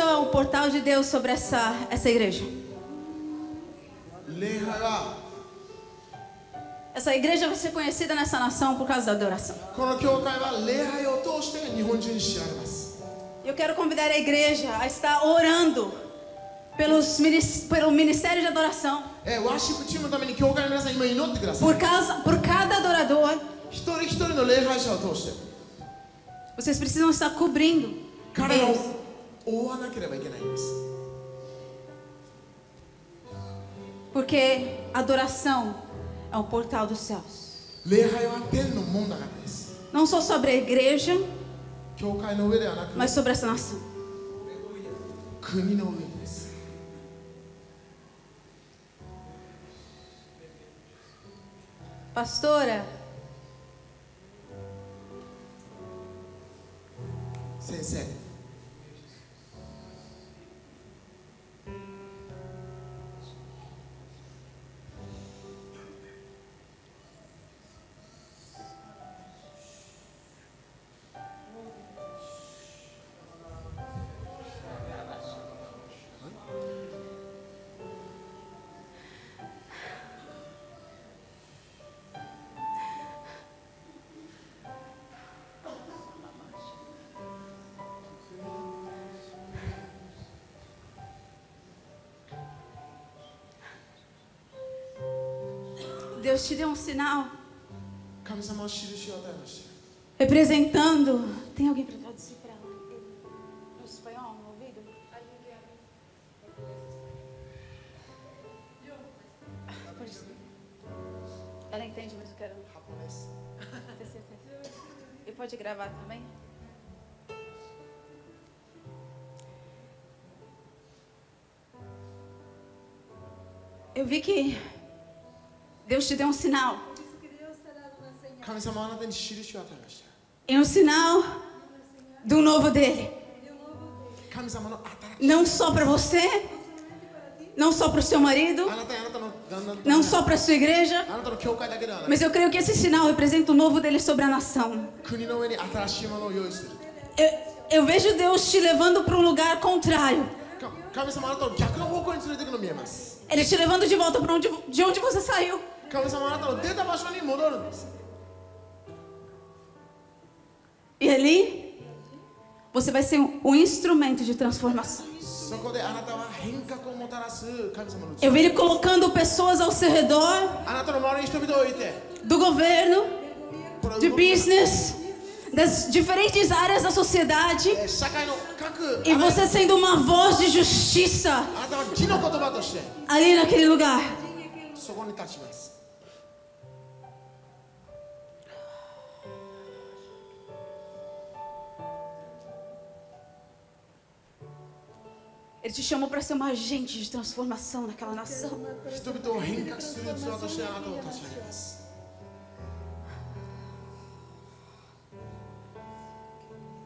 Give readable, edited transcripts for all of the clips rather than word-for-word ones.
adoração é um portal de Deus sobre essa igreja. Essa igreja vai ser conhecida nessa nação por causa da adoração. Eu quero convidar a igreja a estar orando pelo ministério de adoração. Por cada adorador. Vocês precisam estar cobrindo eles. Porque adoração é um portal dos céus. Não só sobre a igreja, mas sobre essa nação. Pastora, Sensei, Deus te deu um sinal representando. Tem alguém para traduzir para ela no espanhol, no ouvido? Pode ser. Ela entende, mas eu quero ter certeza. E pode gravar também? Eu vi que Deus te deu um sinal. É um sinal do novo dele. Não só para você, não só para o seu marido, não só para a sua igreja, mas eu creio que esse sinal representa o novo dele sobre a nação. Eu vejo Deus te levando para um lugar contrário. Ele te levando de volta para de onde você saiu. E ali você vai ser um instrumento de transformação. Eu vi ele colocando pessoas ao seu redor, do governo, de business, das diferentes áreas da sociedade, e você sendo uma voz de justiça ali naquele lugar. Ele te chamou para ser uma agente de transformação naquela nação.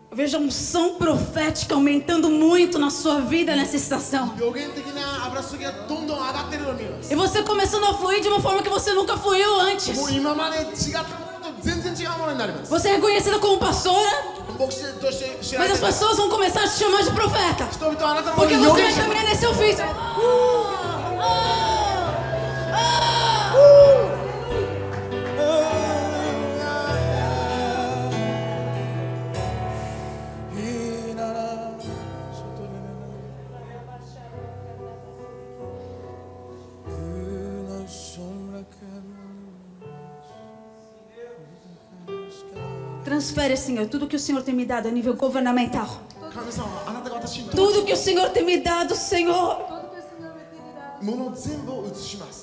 Eu vejo a unção profética aumentando muito na sua vida nessa estação. E você começando a fluir de uma forma que você nunca fluiu antes. Você é reconhecida como pastora, mas as pessoas vão começar a te chamar de profeta, porque você vai caminhar nesse ofício. Transfere, Senhor, tudo que o Senhor tem me dado a nível governamental. Tudo que o Senhor tem me dado, Senhor.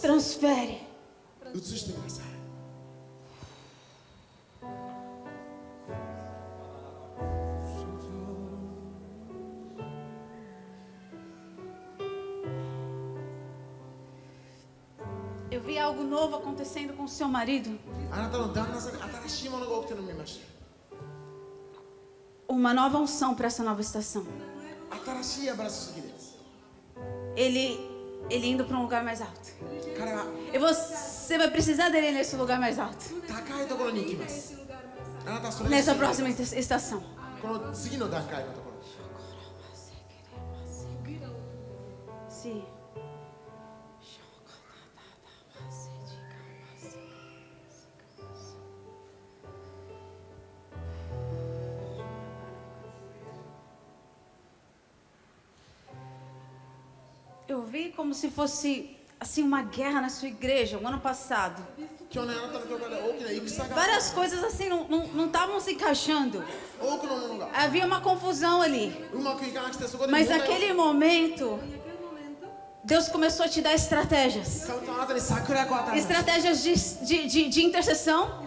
Transfere. Eu vi algo novo acontecendo com o seu marido. Uma nova unção para essa nova estação. Ele indo para um lugar mais alto. E você vai precisar dele nesse lugar mais alto. Nessa próxima estação. esse eu vi como se fosse assim uma guerra na sua igreja o ano passado. Várias coisas assim não estavam se encaixando. Havia uma confusão ali. Mas naquele momento, Deus começou a te dar estratégias. Estratégias de intercessão.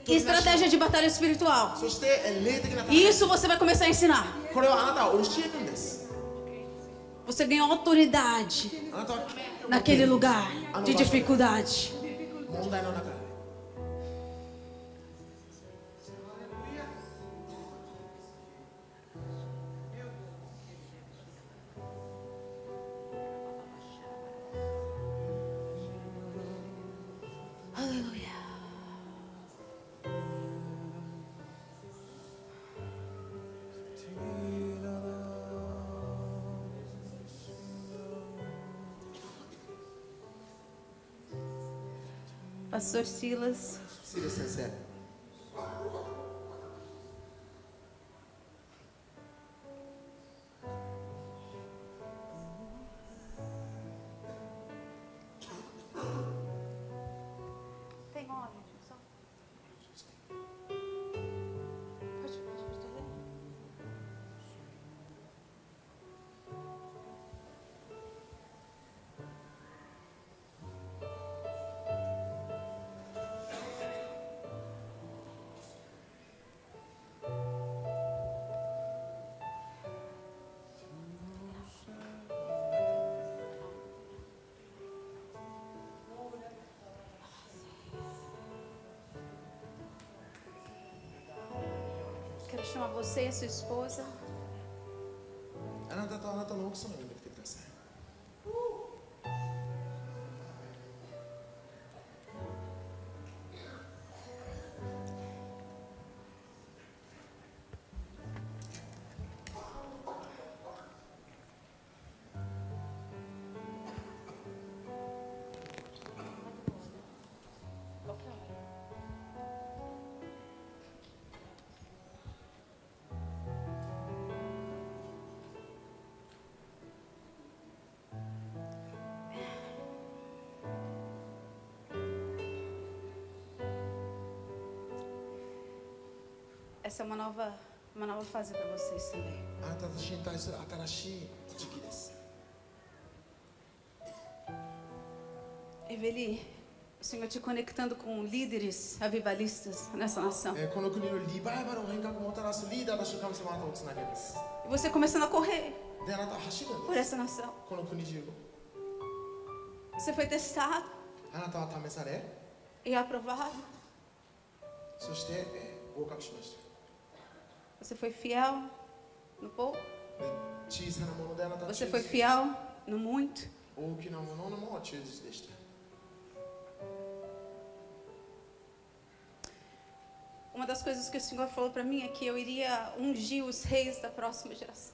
E estratégia de batalha espiritual. E isso você vai começar a ensinar. Você ganhou autoridade naquele lugar de dificuldade. Aleluia. Pastor Silas. Silas Sensei. Tem óleo, só. Pode trazer. Quero chamar você e a sua esposa. Essa é uma nova fase para vocês também. Eveli, o Senhor te conectando com líderes avivalistas nessa nação. E você começando a correr por essa nação. Você foi testado e aprovado. Você foi fiel no pouco. Você foi fiel no muito. Uma das coisas que o Senhor falou para mim é que eu iria ungir os reis da próxima geração.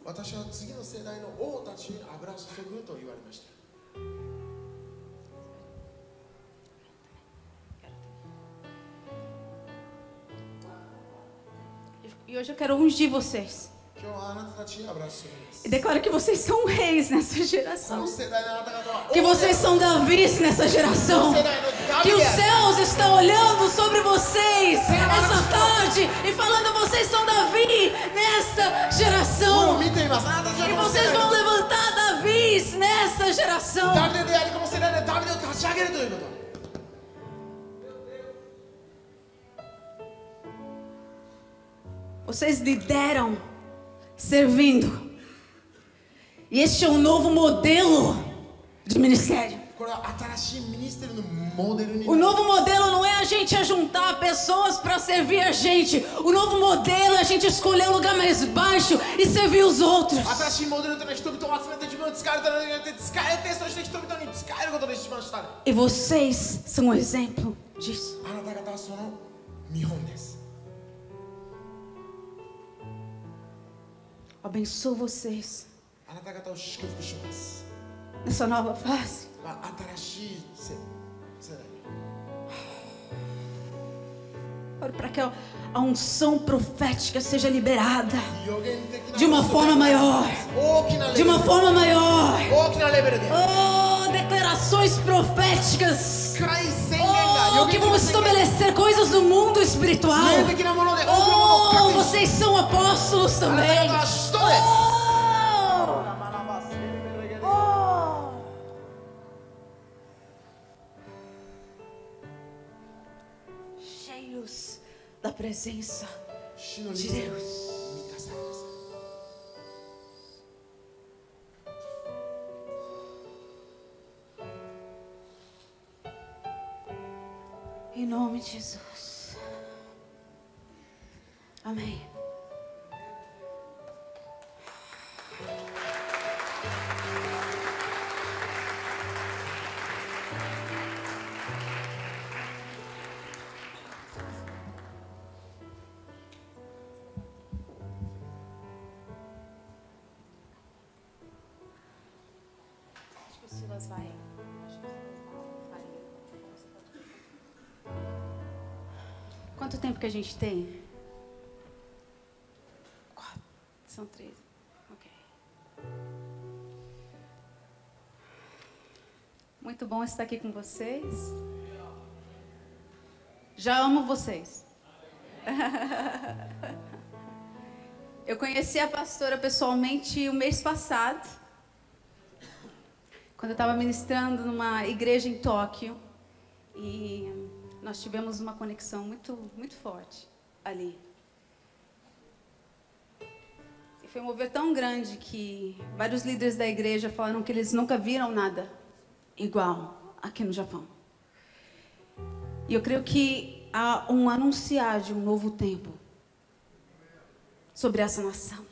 E hoje eu quero ungir vocês. E declaro que vocês são reis nessa geração. Que vocês são Davis nessa geração. Que os céus estão olhando sobre vocês essa tarde e falando: vocês são Davi nessa geração. E vocês vão levantar Davis nessa geração. Vocês lideram servindo. E este é um novo modelo de ministério. O novo modelo não é a gente ajuntar pessoas para servir a gente. O novo modelo é a gente escolher o lugar mais baixo e servir os outros. E vocês são um exemplo disso. Abençoo vocês. nessa nova fase. Oro para que a unção profética seja liberada de uma forma maior. De uma forma maior. Oh, declarações proféticas. Oh, que vão estabelecer coisas no mundo espiritual. Oh, vocês são apóstolos também. Cheios da presença de Deus. Em nome de Jesus. Amém. Acho que o Silas vai. Quanto tempo que a gente tem? 4. São 13. Ok. Muito bom estar aqui com vocês. Já amo vocês. Eu conheci a pastora pessoalmente o mês passado, quando eu estava ministrando numa igreja em Tóquio. E nós tivemos uma conexão muito forte ali. E foi um mover tão grande que vários líderes da igreja falaram que eles nunca viram nada igual aqui no Japão. E eu creio que há um anunciar de um novo tempo sobre essa nação.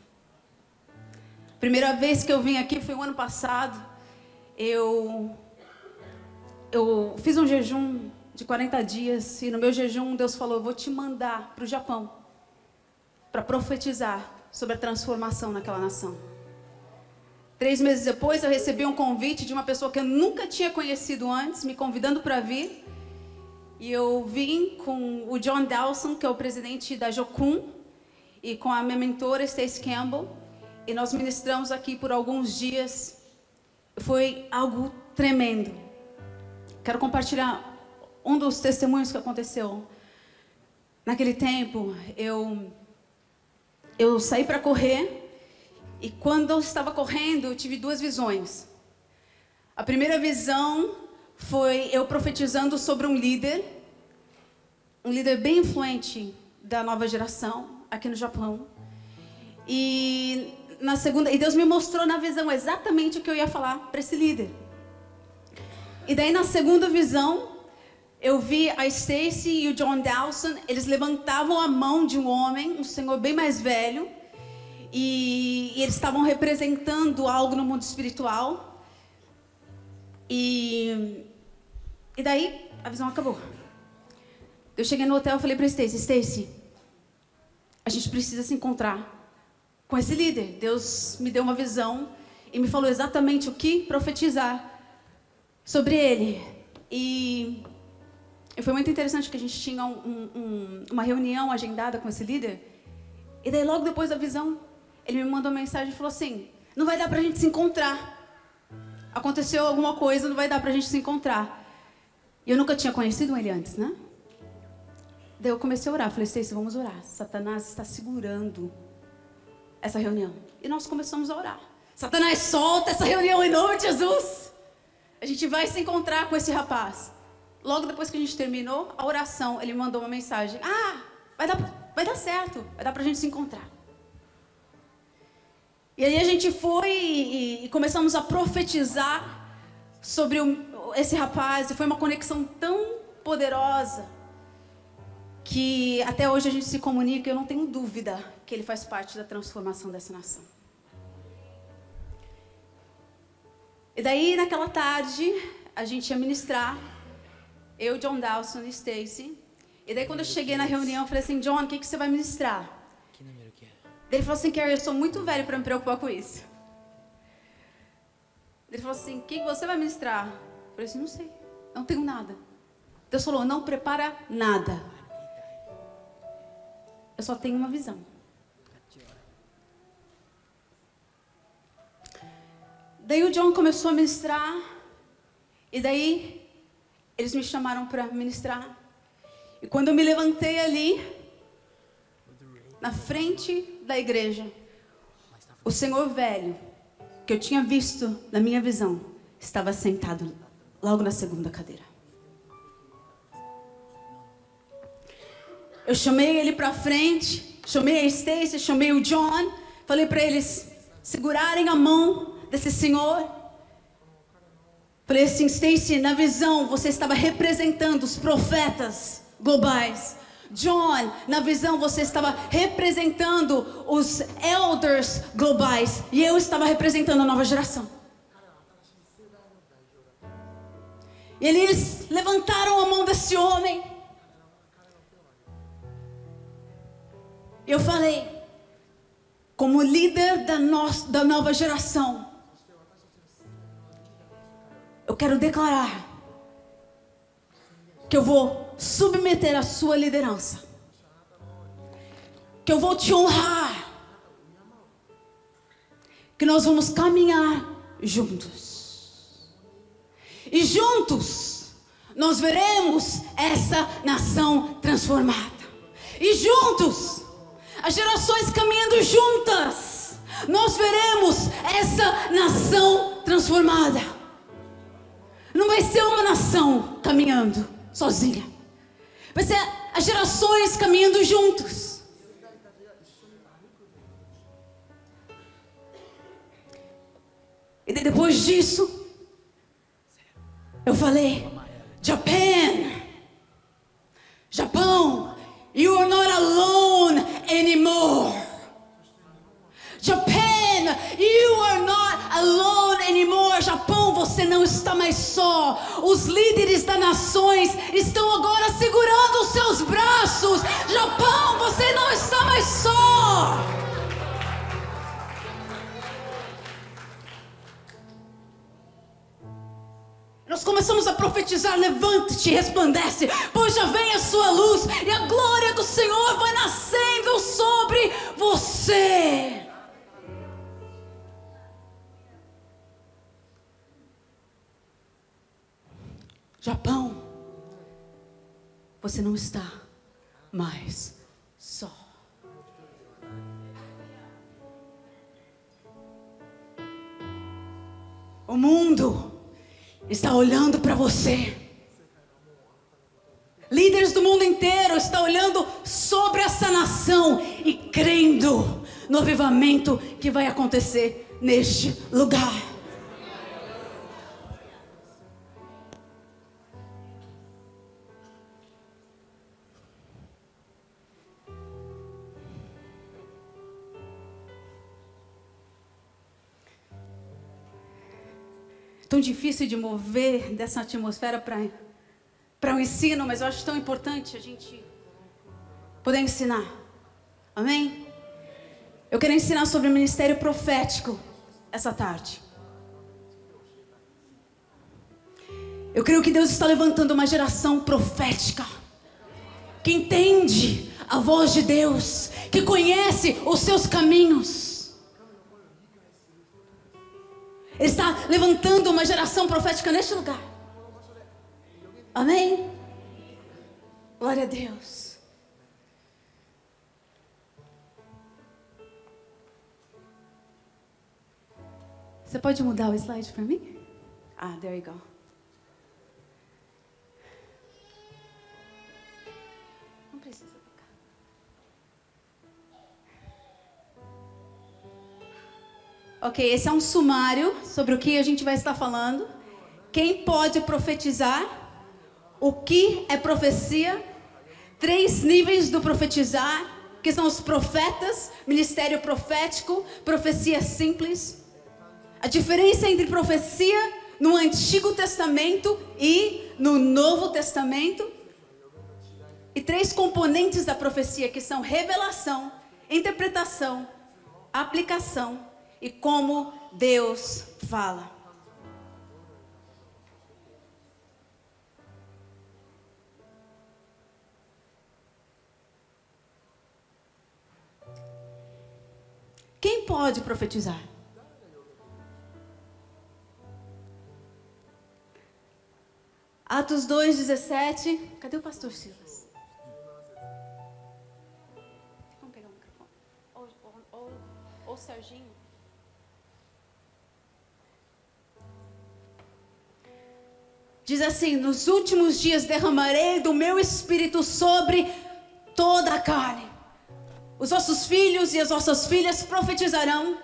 Primeira vez que eu vim aqui foi o ano passado. Eu fiz um jejum de 40 dias, e no meu jejum Deus falou: eu vou te mandar para o Japão para profetizar sobre a transformação naquela nação. 3 meses depois eu recebi um convite de uma pessoa que eu nunca tinha conhecido antes, me convidando para vir, e eu vim com o John Dawson, que é o presidente da Jokun, e com a minha mentora Stacey Campbell, e nós ministramos aqui por alguns dias. Foi algo tremendo. Quero compartilhar um dos testemunhos que aconteceu. Naquele tempo, eu saí para correr, e quando eu estava correndo, eu tive 2 visões. A primeira visão foi eu profetizando sobre um líder bem influente da nova geração, aqui no Japão. E na segunda, e Deus me mostrou na visão exatamente o que eu ia falar para esse líder. E daí na segunda visão, eu vi a Stacey e o John Dawson, eles levantavam a mão de um homem, um senhor bem mais velho, e eles estavam representando algo no mundo espiritual. E daí a visão acabou. Eu cheguei no hotel e falei para Stacey, a gente precisa se encontrar com esse líder. Deus me deu uma visão e me falou exatamente o que profetizar sobre ele. E foi muito interessante que a gente tinha uma reunião agendada com esse líder. E daí logo depois da visão, ele me mandou uma mensagem e falou assim: não vai dar pra gente se encontrar. Aconteceu alguma coisa, não vai dar pra gente se encontrar. E eu nunca tinha conhecido ele antes, né? Daí eu comecei a orar. Falei: Stacey, vamos orar. Satanás está segurando essa reunião. E nós começamos a orar. Satanás, solta essa reunião em nome de Jesus. A gente vai se encontrar com esse rapaz. Logo depois que a gente terminou a oração, ele mandou uma mensagem: vai dar certo, vai dar pra gente se encontrar. E aí a gente foi e começamos a profetizar sobre esse rapaz. E foi uma conexão tão poderosa que até hoje a gente se comunica. E eu não tenho dúvida que ele faz parte da transformação dessa nação. E daí naquela tarde a gente ia ministrar, eu, John Dawson e Stacey. E daí quando eu cheguei na reunião, eu falei assim: John, o que você vai ministrar? Ele falou assim: Carrie, eu sou muito velho para me preocupar com isso. Ele falou assim, o que você vai ministrar? Eu falei assim, não sei, não tenho nada. Deus falou, não prepara nada. Eu só tenho uma visão. Daí o John começou a ministrar. E daí eles me chamaram para ministrar. E quando eu me levantei ali, na frente da igreja, o Senhor velho, que eu tinha visto na minha visão, estava sentado logo na segunda cadeira. Eu chamei ele para frente, chamei a Stacy, chamei o John, falei para eles segurarem a mão desse senhor. Falei assim, Stacy, na visão você estava representando os profetas globais. John, na visão você estava representando os elders globais. E eu estava representando a nova geração. E eles levantaram a mão desse homem. Eu falei, como líder da nova geração, eu quero declarar que eu vou submeter a sua liderança, que eu vou te honrar, que nós vamos caminhar juntos. E juntos nós veremos essa nação transformada. E juntos, as gerações caminhando juntas, nós veremos essa nação transformada. Não vai ser uma nação caminhando sozinha. Vai ser as gerações caminhando juntos. E depois disso, eu falei, Japão, you are not alone anymore. Japan, you are not alone anymore. Japão, você não está mais só. Os líderes das nações estão agora segurando os seus braços. Japão, você não está mais só. Nós começamos a profetizar, levante-te, resplandece, pois já vem a sua luz e a glória do Senhor vai nascendo sobre você. Japão, você não está mais só. O mundo está olhando para você. Líderes do mundo inteiro estão olhando sobre essa nação e crendo no avivamento que vai acontecer neste lugar. Tão difícil de mover dessa atmosfera para o ensino, mas eu acho tão importante a gente poder ensinar. Amém? Eu quero ensinar sobre o ministério profético essa tarde. Eu creio que Deus está levantando uma geração profética que entende a voz de Deus, que conhece os seus caminhos. Ele está levantando uma geração profética neste lugar. Amém? Glória a Deus. Você pode mudar o slide para mim? Ah, there you go. Não precisa tocar. Ok, esse é um sumário sobre o que a gente vai estar falando. Quem pode profetizar? O que é profecia? 3 níveis do profetizar, que são os profetas, ministério profético, profecia simples. A diferença entre profecia no Antigo Testamento e no Novo Testamento. E 3 componentes da profecia, que são revelação, interpretação, aplicação e como Deus fala. Quem pode profetizar? Atos 2:17. Cadê o pastor Silas? Vamos pegar o microfone. Ou Serginho. Diz assim: nos últimos dias derramarei do meu espírito sobre toda a carne. Os vossos filhos e as vossas filhas profetizarão.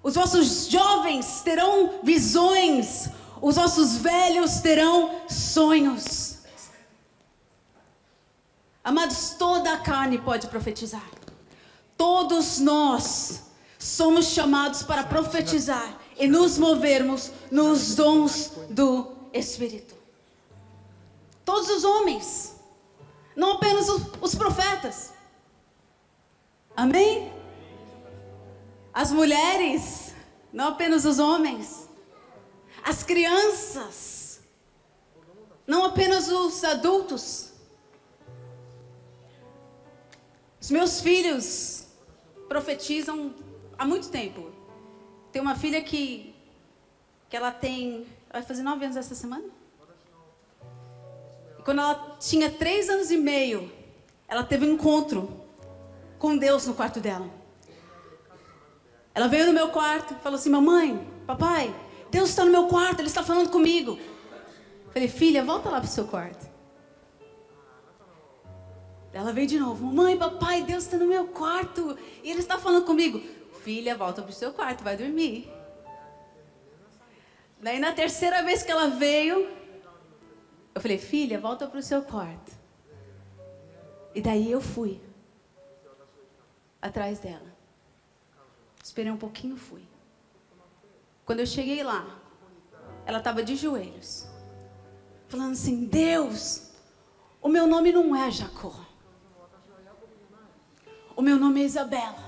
Os vossos jovens terão visões. Os vossos velhos terão sonhos. Amados, toda a carne pode profetizar. Todos nós somos chamados para profetizar e nos movermos nos dons do Espírito. Todos os homens, não apenas os profetas. Amém? As mulheres, não apenas os homens. As crianças, não apenas os adultos. Os meus filhos profetizam há muito tempo. Tem uma filha que ela vai fazer 9 anos essa semana. E quando ela tinha 3 anos e meio, ela teve um encontro com Deus no quarto dela. Ela veio no meu quarto e falou assim: mamãe, papai, Deus está no meu quarto, Ele está falando comigo. Falei: filha, volta lá para o seu quarto. Ela veio de novo: mamãe, papai, Deus está no meu quarto e Ele está falando comigo. Filha, volta para o seu quarto, vai dormir. Daí na terceira vez que ela veio, eu falei: filha, volta para o seu quarto. E daí eu fui atrás dela. Esperei um pouquinho, fui. Quando eu cheguei lá, ela estava de joelhos, falando assim: Deus, o meu nome não é Jacó. O meu nome é Isabela.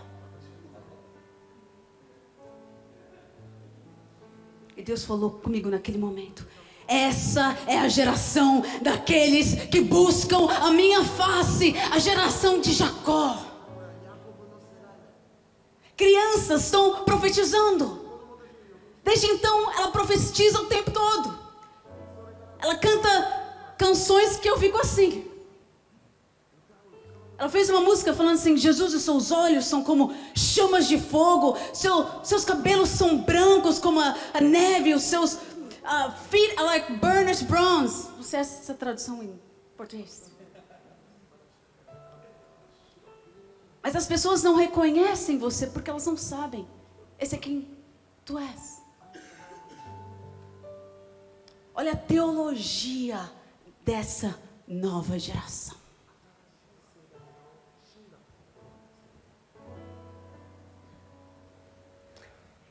E Deus falou comigo naquele momento: essa é a geração daqueles que buscam a minha face, a geração de Jacó. Crianças estão profetizando. Desde então, ela profetiza o tempo todo. Ela canta canções que eu fico assim. Ela fez uma música falando assim: Jesus, os seus olhos são como chamas de fogo, seus cabelos são brancos como a neve, os seus feet are like burnished bronze. Não sei essa tradução em português. Mas as pessoas não reconhecem você porque elas não sabem. Esse é quem tu és. Olha a teologia dessa nova geração.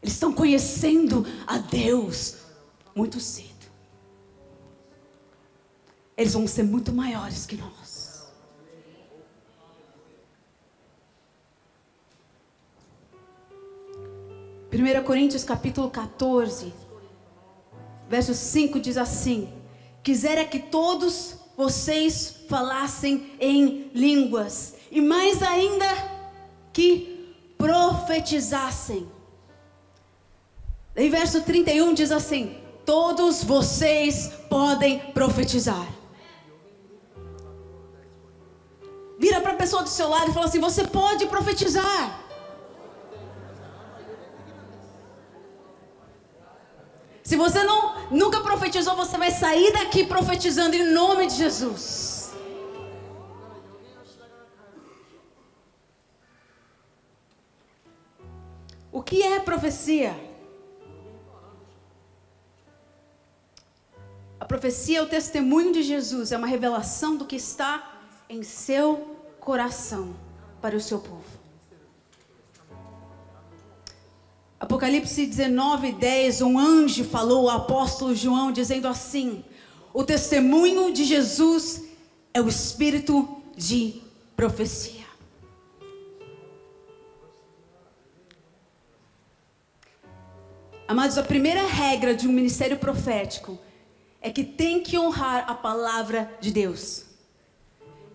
Eles estão conhecendo a Deus muito cedo. Eles vão ser muito maiores que nós. 1 Coríntios capítulo 14, verso 5 diz assim: quisera que todos vocês falassem em línguas, e mais ainda que profetizassem. Em verso 31 diz assim: todos vocês podem profetizar. Vira para a pessoa do seu lado e fala assim: você pode profetizar. Se você nunca profetizou, você vai sair daqui profetizando em nome de Jesus. O que é profecia? A profecia é o testemunho de Jesus, é uma revelação do que está em seu coração para o seu povo. Apocalipse 19:10, um anjo falou ao apóstolo João dizendo assim: o testemunho de Jesus é o espírito de profecia. Amados, a primeira regra de um ministério profético é que tem que honrar a palavra de Deus.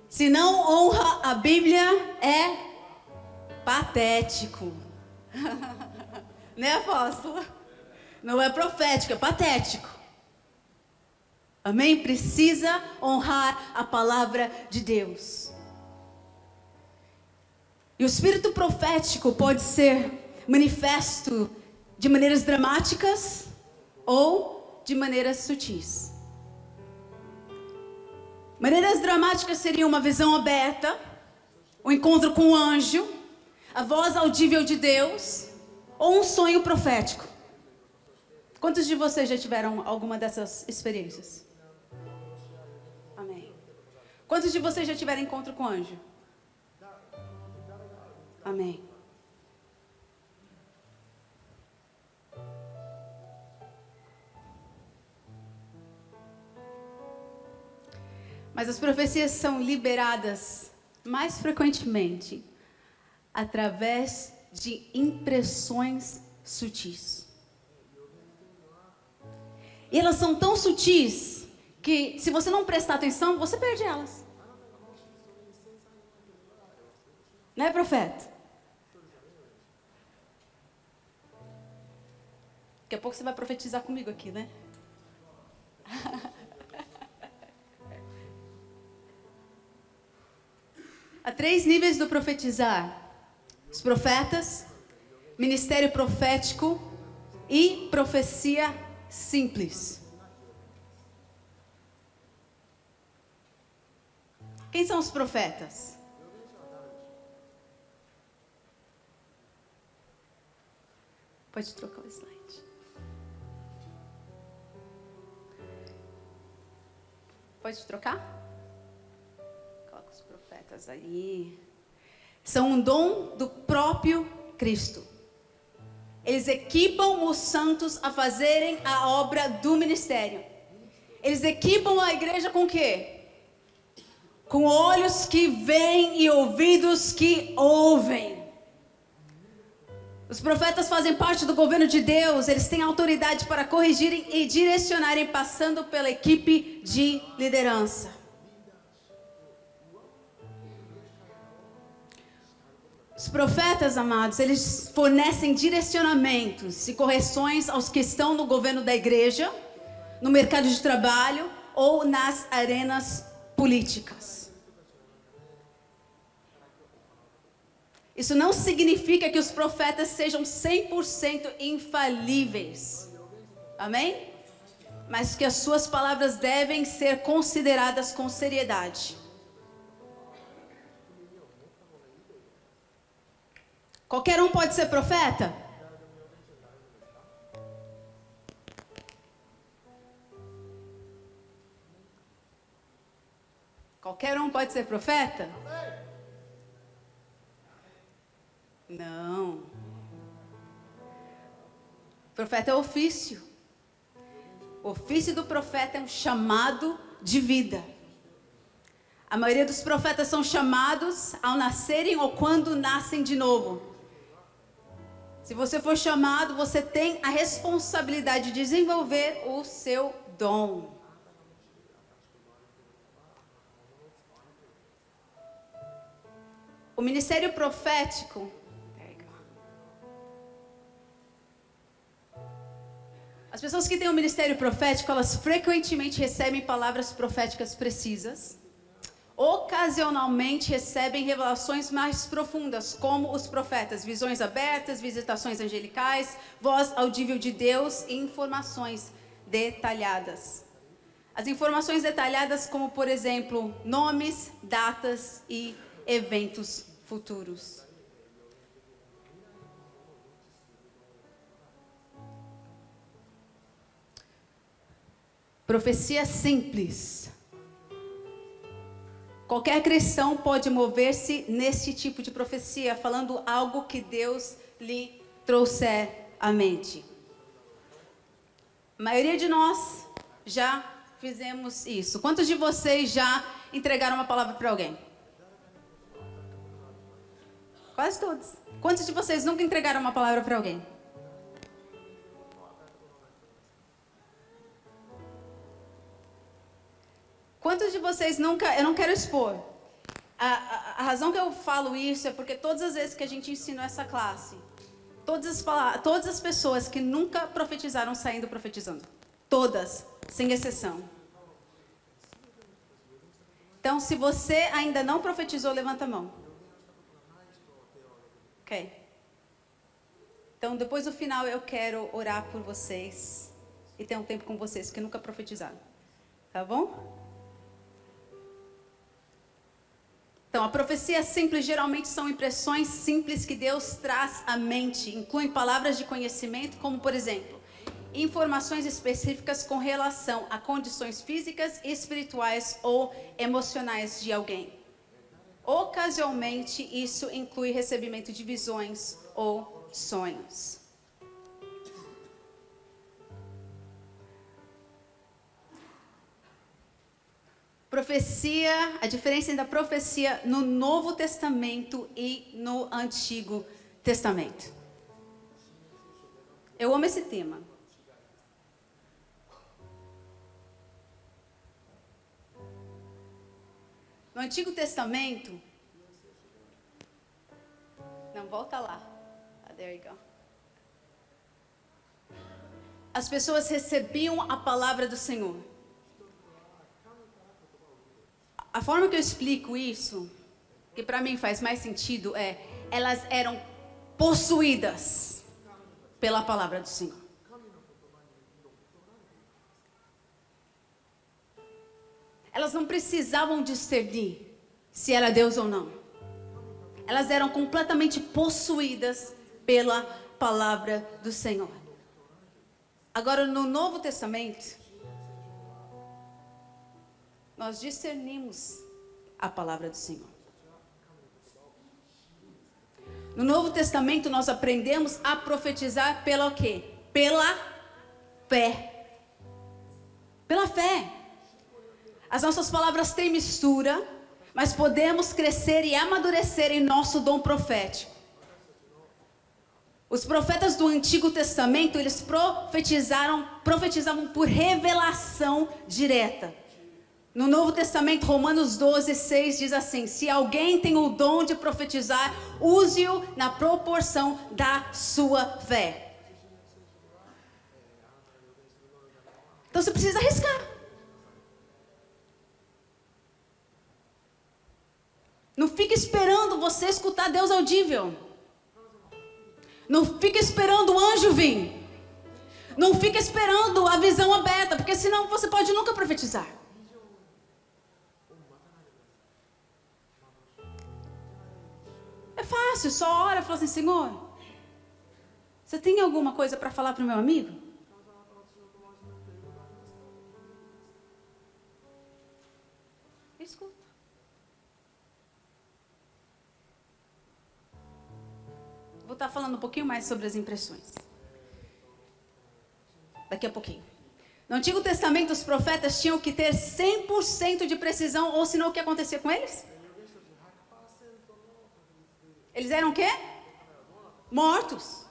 Se não honra a Bíblia, é patético. Né, apóstolo? Não é profético, é patético. Amém? Precisa honrar a palavra de Deus. E o espírito profético pode ser manifesto de maneiras dramáticas ou de maneiras sutis. Maneiras dramáticas seriam uma visão aberta, um encontro com um anjo, a voz audível de Deus ou um sonho profético. Quantos de vocês já tiveram alguma dessas experiências? Amém. Quantos de vocês já tiveram encontro com anjo? Amém. Mas as profecias são liberadas mais frequentemente através de impressões sutis. E elas são tão sutis que, se você não prestar atenção, você perde elas. Não é, profeta? Daqui a pouco você vai profetizar comigo aqui, né? Há 3 níveis do profetizar: os profetas, ministério profético e profecia simples. Quem são os profetas? Pode trocar o slide. Pode trocar? Coloca os profetas aí. São um dom do próprio Cristo. Eles equipam os santos a fazerem a obra do ministério. Eles equipam a igreja com o quê? Com olhos que veem e ouvidos que ouvem. Os profetas fazem parte do governo de Deus. Eles têm autoridade para corrigirem e direcionarem, passando pela equipe de liderança. Os profetas, amados, eles fornecem direcionamentos e correções aos que estão no governo da igreja, no mercado de trabalho ou nas arenas políticas. Isso não significa que os profetas sejam 100% infalíveis. Amém? Mas que as suas palavras devem ser consideradas com seriedade. Qualquer um pode ser profeta? Qualquer um pode ser profeta? Não. Profeta é ofício. O ofício do profeta é um chamado de vida. A maioria dos profetas são chamados ao nascerem ou quando nascem de novo. Se você for chamado, você tem a responsabilidade de desenvolver o seu dom. O ministério profético. As pessoas que têm o ministério profético, elas frequentemente recebem palavras proféticas precisas. Ocasionalmente recebem revelações mais profundas, como os profetas, visões abertas, visitações angelicais, voz audível de Deus e informações detalhadas. As informações detalhadas, como por exemplo, nomes, datas e eventos futuros. Profecia simples. Qualquer cristão pode mover-se nesse tipo de profecia, falando algo que Deus lhe trouxer à mente. A maioria de nós já fizemos isso. Quantos de vocês já entregaram uma palavra para alguém? Quase todos. Quantos de vocês nunca entregaram uma palavra para alguém? Quantos de vocês nunca... Eu não quero expor. A razão que eu falo isso é porque todas as vezes que a gente ensinou essa classe, todas as pessoas que nunca profetizaram saindo profetizando. Todas, sem exceção. Então, se você ainda não profetizou, levanta a mão. Ok. Então, depois do final, eu quero orar por vocês e ter um tempo com vocês que nunca profetizaram. Tá bom? Então, a profecia simples geralmente são impressões simples que Deus traz à mente. Incluem palavras de conhecimento, como, por exemplo, informações específicas com relação a condições físicas, espirituais ou emocionais de alguém. Ocasionalmente, isso inclui recebimento de visões ou sonhos. Profecia, a diferença entre a profecia no Novo Testamento e no Antigo Testamento. Eu amo esse tema. No Antigo Testamento, não, volta lá. There you go. As pessoas recebiam a palavra do Senhor. A forma que eu explico isso, que para mim faz mais sentido, elas eram possuídas pela palavra do Senhor. Elas não precisavam discernir se era Deus ou não. Elas eram completamente possuídas pela palavra do Senhor. Agora, no Novo Testamento, nós discernimos a palavra do Senhor. No Novo Testamento, nós aprendemos a profetizar pela quê? Pela fé. Pela fé. As nossas palavras têm mistura, mas podemos crescer e amadurecer em nosso dom profético. Os profetas do Antigo Testamento, eles profetizavam por revelação direta. No Novo Testamento, Romanos 12:6 diz assim: se alguém tem o dom de profetizar, use-o na proporção da sua fé. Então você precisa arriscar. Não fica esperando você escutar Deus audível. Não fica esperando o anjo vir. Não fica esperando a visão aberta, porque senão você pode nunca profetizar. É fácil, só ora e fala assim: Senhor, você tem alguma coisa para falar para o meu amigo? Escuta. Vou estar falando um pouquinho mais sobre as impressões. Daqui a pouquinho. No Antigo Testamento, os profetas tinham que ter 100% de precisão, ou senão o que acontecia com eles? Eles eram o quê? Mortos.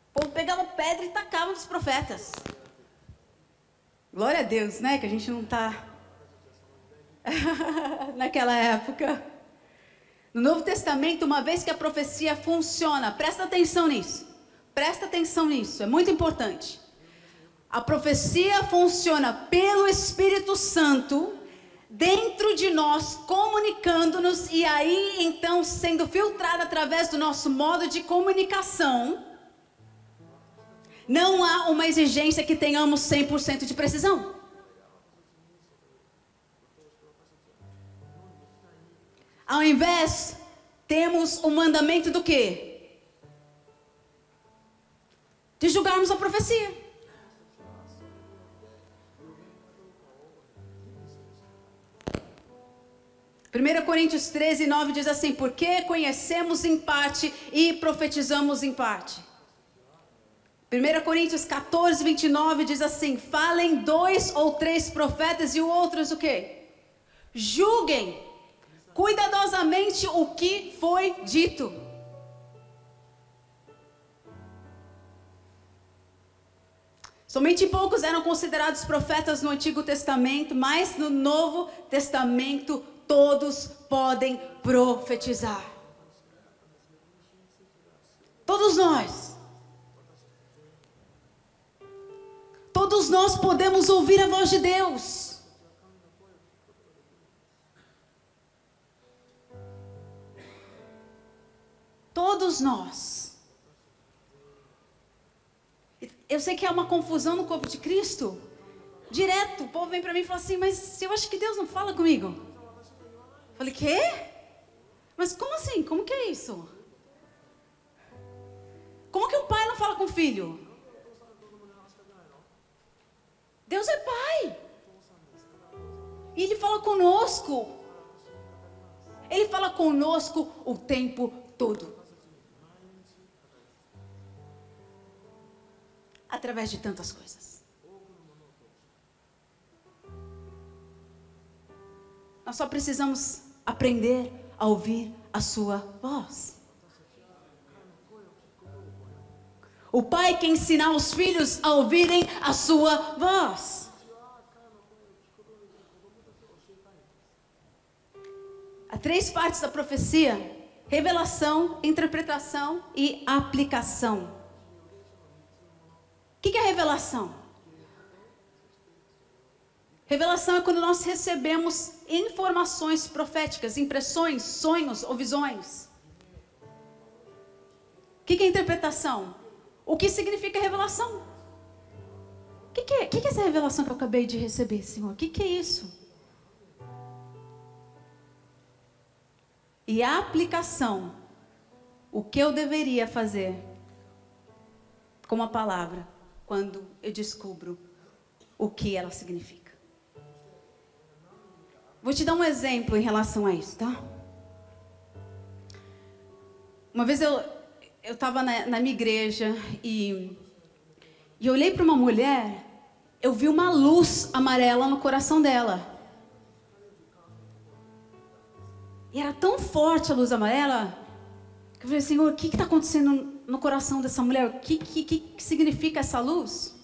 O povo pegava pedra e tacava nos profetas. Glória a Deus, né? Que a gente não está naquela época. No Novo Testamento, uma vez que a profecia funciona, presta atenção nisso. Presta atenção nisso, é muito importante. A profecia funciona pelo Espírito Santo dentro de nós, comunicando-nos, e aí então sendo filtrada através do nosso modo de comunicação. Não há uma exigência que tenhamos 100% de precisão. Ao invés, temos o mandamento do quê? De julgarmos a profecia. Primeira Coríntios 13:9 diz assim: porque conhecemos em parte e profetizamos em parte. 1 Coríntios 14:29 diz assim: falem 2 ou 3 profetas e os outros o quê? Julguem cuidadosamente o que foi dito. Somente poucos eram considerados profetas no Antigo Testamento, mas no Novo Testamento todos podem profetizar. Todos Todos nós. Todos nós podemos ouvir a voz de Deus. Todos nós. Eu sei que há uma confusão no corpo de Cristo. Direto, o povo vem para mim e fala assim, mas eu acho que Deus não fala comigo. Eu falei, quê? Mas como assim? Como que é isso? Como que um pai não fala com o filho? Deus é pai. E Ele fala conosco. Ele fala conosco o tempo todo. Através de tantas coisas. Nós só precisamos aprender a ouvir a sua voz. O pai quer ensinar os filhos a ouvirem a sua voz. Há 3 partes da profecia: revelação, interpretação e aplicação. O que é revelação? Revelação é quando nós recebemos informações proféticas, impressões, sonhos ou visões. O que é interpretação? O que significa revelação? O que é essa revelação que eu acabei de receber, Senhor? O que é isso? E a aplicação, o que eu deveria fazer com a palavra quando eu descubro o que ela significa. Vou te dar um exemplo em relação a isso, tá? Uma vez eu estava na minha igreja e eu olhei para uma mulher, eu vi uma luz amarela no coração dela. E era tão forte a luz amarela, que eu falei, Senhor, o que está acontecendo no coração dessa mulher? O que significa essa luz?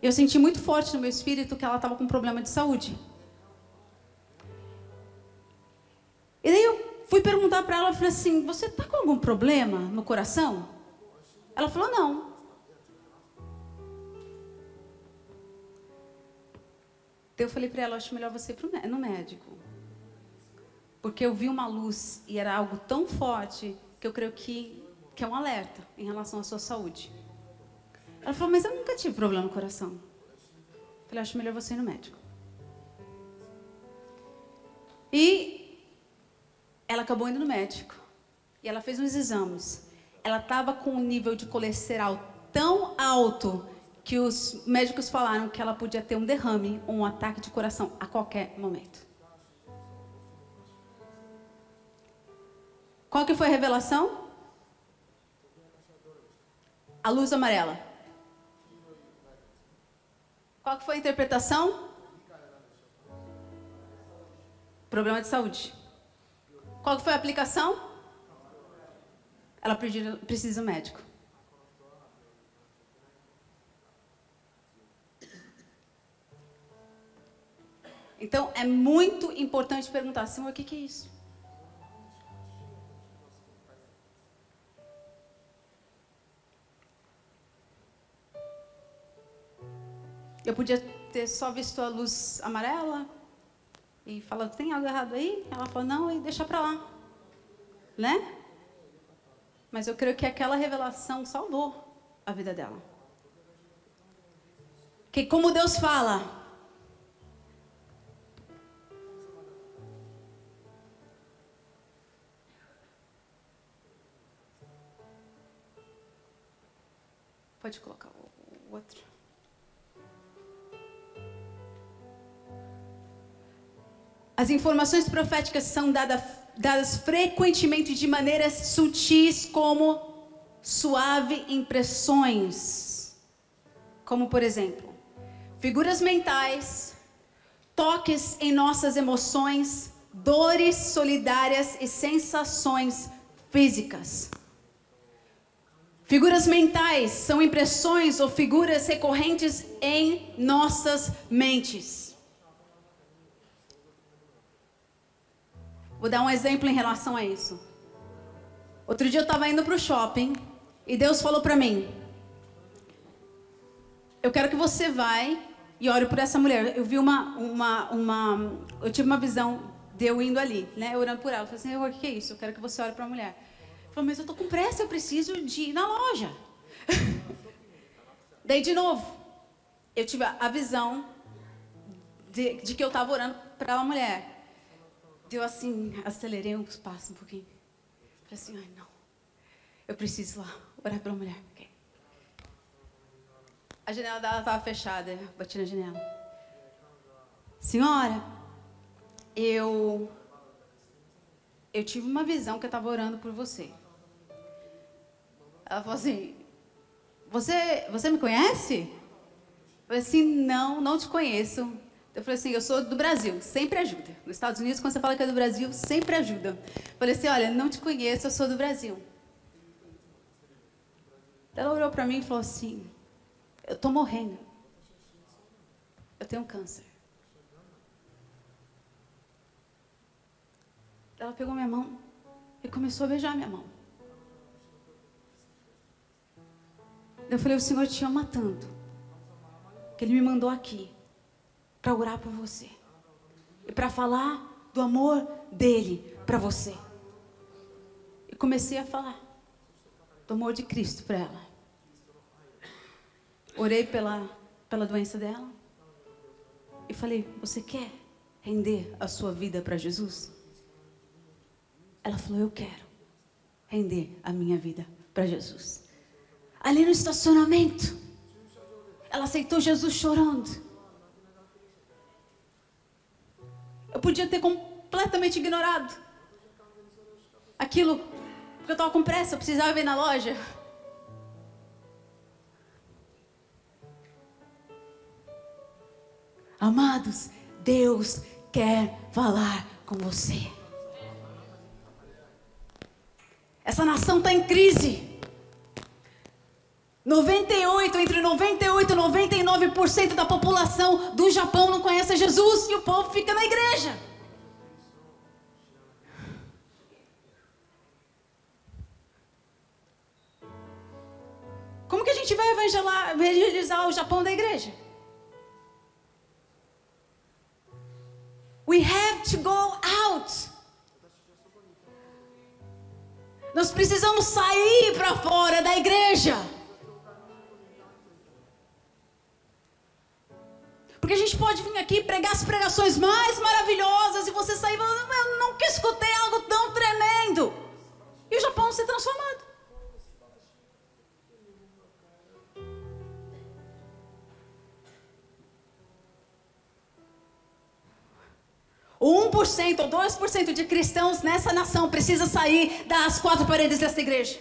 Eu senti muito forte no meu espírito que ela estava com um problema de saúde. E daí eu fui perguntar para ela, eu falei assim, você está com algum problema no coração? Ela falou, não. Então eu falei para ela, acho melhor você ir no médico. Porque eu vi uma luz e era algo tão forte que eu creio que é um alerta em relação à sua saúde. Ela falou, mas eu nunca tive problema no coração. Eu falei, acho melhor você ir no médico. E ela acabou indo no médico. E ela fez uns exames. Ela estava com um nível de colesterol tão alto que os médicos falaram que ela podia ter um derrame ou um ataque de coração a qualquer momento. Qual que foi a revelação? A luz amarela. Qual que foi a interpretação? Problema de saúde. Qual que foi a aplicação? Ela precisa de um médico. Então, é muito importante perguntar, Senhor, o que é isso? Eu podia ter só visto a luz amarela e falar, tem algo errado aí? Ela falou, não, e deixa pra lá. Né? Mas eu creio que aquela revelação salvou a vida dela. Que como Deus fala, pode colocar o outro. As informações proféticas são dadas frequentemente de maneiras sutis, como suave impressões. Como, por exemplo, figuras mentais, toques em nossas emoções, dores solidárias e sensações físicas. Figuras mentais são impressões ou figuras recorrentes em nossas mentes. Vou dar um exemplo em relação a isso. Outro dia eu estava indo para o shopping e Deus falou para mim: eu quero que você vai e ore por essa mulher. Eu vi eu tive uma visão de eu indo ali, né, orando por ela. Eu falei: Senhor, o que é isso? Eu quero que você ore para a mulher. Eu falei: mas eu tô com pressa, eu preciso de ir na loja. Daí de novo, eu tive a visão de que eu estava orando para uma mulher. Deu assim, acelerei os passos um pouquinho. Falei assim: ai não, eu preciso lá orar pela mulher. Okay. A janela dela estava fechada, eu bati na janela. Senhora, eu tive uma visão que eu estava orando por você. Ela falou assim: você me conhece? Eu falei assim: não te conheço. Eu falei assim: eu sou do Brasil, sempre ajuda. Nos Estados Unidos, quando você fala que é do Brasil, sempre ajuda. Eu falei assim: olha, não te conheço, eu sou do Brasil. Ela olhou para mim e falou assim: eu estou morrendo. Eu tenho câncer. Ela pegou minha mão e começou a beijar minha mão. Eu falei: o Senhor te ama tanto que Ele me mandou aqui para orar por você e para falar do amor dele para você. E comecei a falar do amor de Cristo para ela. Orei pela doença dela e falei: você quer render a sua vida para Jesus? Ela falou: eu quero render a minha vida para Jesus. Ali no estacionamento, ela aceitou Jesus chorando. Eu podia ter completamente ignorado aquilo, porque eu estava com pressa, eu precisava ir na loja. Amados, Deus quer falar com você. Essa nação está em crise. Entre 98 e 99% da população do Japão não conhece Jesus e o povo fica na igreja. Como que a gente vai evangelizar o Japão da igreja? We have to go out. Nós precisamos sair para fora da igreja. Porque a gente pode vir aqui e pregar as pregações mais maravilhosas e você sair falando: eu nunca escutei algo tão tremendo. E o Japão ser transformado. O 1% ou 2% de cristãos nessa nação precisa sair das quatro paredes dessa igreja.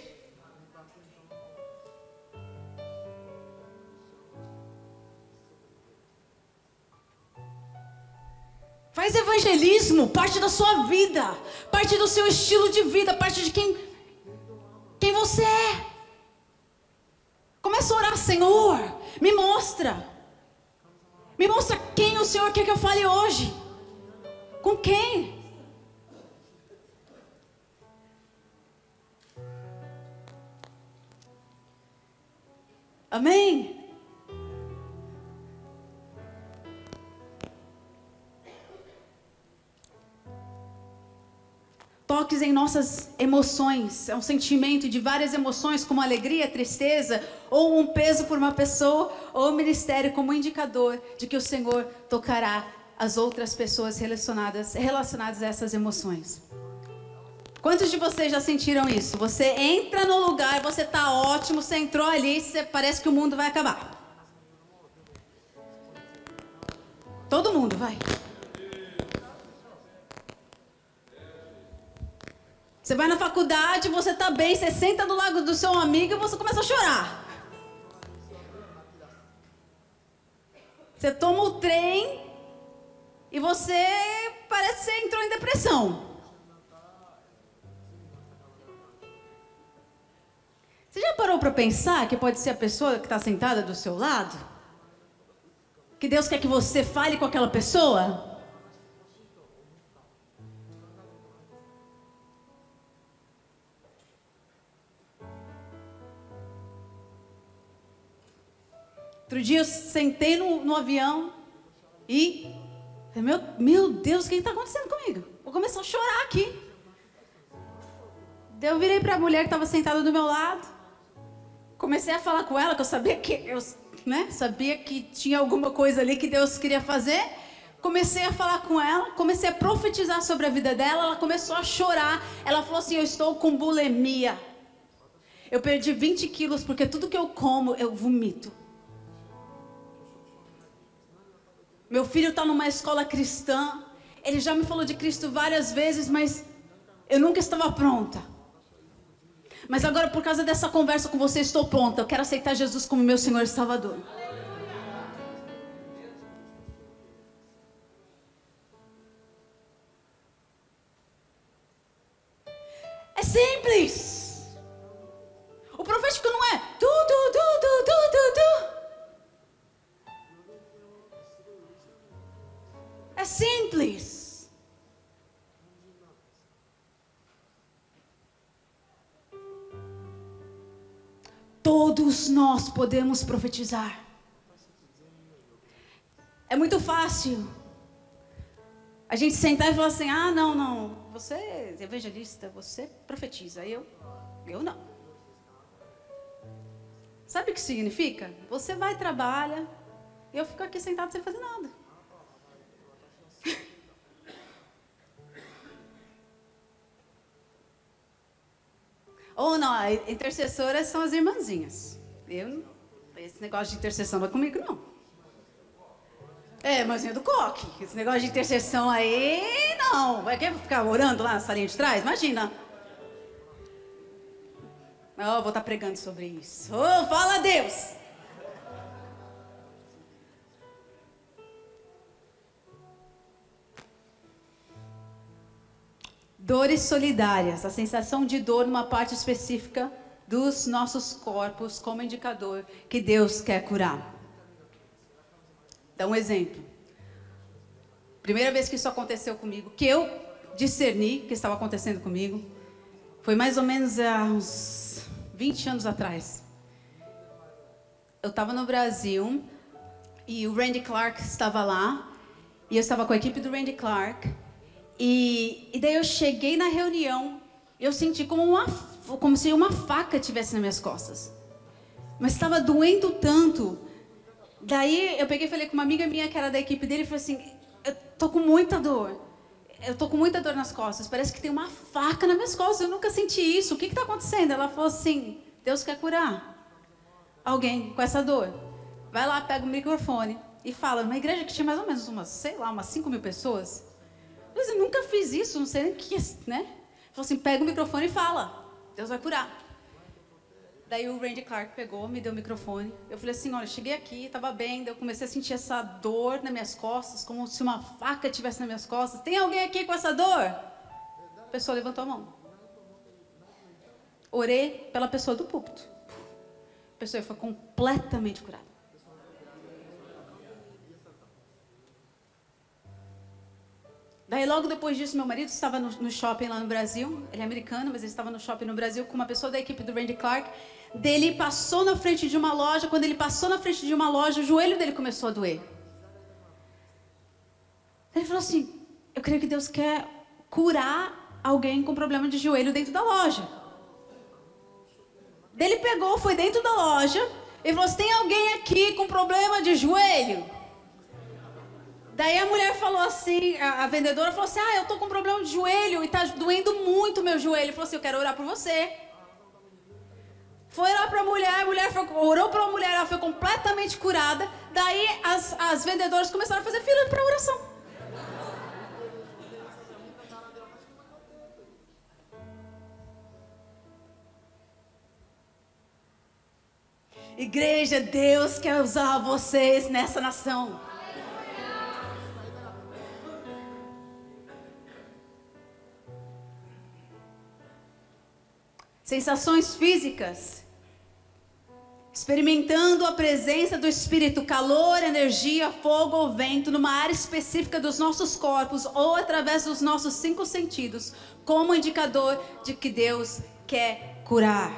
Faz evangelismo parte da sua vida, parte do seu estilo de vida, parte de quem você é. Começa a orar: Senhor, me mostra quem o Senhor quer que eu fale hoje. Com quem? Amém? Toques em nossas emoções. É um sentimento de várias emoções, como alegria, tristeza, ou um peso por uma pessoa, ou o ministério como indicador de que o Senhor tocará as outras pessoas relacionadas a essas emoções. Quantos de vocês já sentiram isso? Você entra no lugar, você está ótimo, você entrou ali, parece que o mundo vai acabar. Todo mundo, vai. Você vai na faculdade, você está bem, você senta do lado do seu amigo e você começa a chorar. Você toma o trem e você parece que você entrou em depressão. Você já parou para pensar que pode ser a pessoa que está sentada do seu lado? Que Deus quer que você fale com aquela pessoa? Outro dia eu sentei no avião e... Meu Deus, o que está acontecendo comigo? Vou começar a chorar aqui. Daí eu virei para a mulher que estava sentada do meu lado. Comecei a falar com ela, que eu sabia que... sabia que tinha alguma coisa ali que Deus queria fazer. Comecei a falar com ela, comecei a profetizar sobre a vida dela. Ela começou a chorar. Ela falou assim, eu estou com bulimia. Eu perdi 20 quilos porque tudo que eu como, eu vomito. Meu filho está numa escola cristã. Ele já me falou de Cristo várias vezes, mas eu nunca estava pronta. Mas agora, por causa dessa conversa com você, estou pronta. Eu quero aceitar Jesus como meu Senhor e Salvador. É simples. O profético não é tu. É simples. Todos nós podemos profetizar. É muito fácil a gente sentar e falar assim, não, você é evangelista, você profetiza, eu não. Sabe o que significa? Você vai e trabalha, e eu fico aqui sentado sem fazer nada. Ou não, intercessoras são as irmãzinhas. Esse negócio de intercessão não é comigo, não. É, irmãzinha do coque. Esse negócio de intercessão aí, não. Vai querer ficar orando lá na salinha de trás? Imagina. Eu vou estar pregando sobre isso. Fala a Deus. Dores solidárias, a sensação de dor numa parte específica dos nossos corpos como indicador que Deus quer curar. Dá um exemplo. Primeira vez que isso aconteceu comigo, que eu discerni que estava acontecendo comigo, foi mais ou menos há uns 20 anos atrás. Eu estava no Brasil e o Randy Clark estava lá, e eu estava com a equipe do Randy Clark. E daí eu cheguei na reunião, eu senti como se uma faca tivesse nas minhas costas. Mas estava doendo tanto. Daí eu peguei e falei com uma amiga minha que era da equipe dele e falei assim, eu tô com muita dor. Eu tô com muita dor nas costas, parece que tem uma faca nas minhas costas, eu nunca senti isso. O que está acontecendo? Ela falou assim, Deus quer curar alguém com essa dor. Vai lá, pega o microfone e fala. Uma igreja que tinha mais ou menos umas 5 mil pessoas. Mas eu nunca fiz isso, não sei nem o que é, né? Falou assim, pega o microfone e fala. Deus vai curar. Daí o Randy Clark pegou, me deu o microfone. Eu falei assim, olha, cheguei aqui, estava bem. Daí eu comecei a sentir essa dor nas minhas costas, como se uma faca estivesse nas minhas costas. Tem alguém aqui com essa dor? A pessoa levantou a mão. Orei pela pessoa do púlpito. A pessoa foi completamente curada. Daí logo depois disso, meu marido estava no shopping lá no Brasil. Ele é americano, mas ele estava no shopping no Brasil com uma pessoa da equipe do Randy Clark. Ele passou na frente de uma loja. Quando ele passou na frente de uma loja, o joelho dele começou a doer. Ele falou assim, eu creio que Deus quer curar alguém com problema de joelho dentro da loja. Daí ele pegou, foi dentro da loja e falou assim, tem alguém aqui com problema de joelho? Daí a mulher falou assim, a vendedora falou assim, eu tô com problema de joelho e tá doendo muito meu joelho. Ele falou assim, eu quero orar por você. Foi lá pra mulher, orou pra mulher, ela foi completamente curada. Daí as vendedoras começaram a fazer fila para oração. Igreja, Deus quer usar vocês nessa nação. Sensações físicas, experimentando a presença do Espírito, calor, energia, fogo ou vento, numa área específica dos nossos corpos ou através dos nossos 5 sentidos, como indicador de que Deus quer curar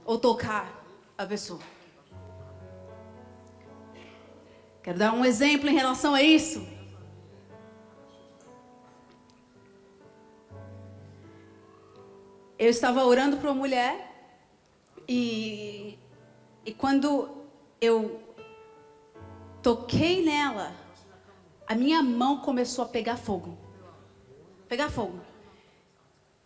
ou tocar a pessoa. Quero dar um exemplo em relação a isso. Eu estava orando para uma mulher e quando eu toquei nela, a minha mão começou a pegar fogo. Pegar fogo.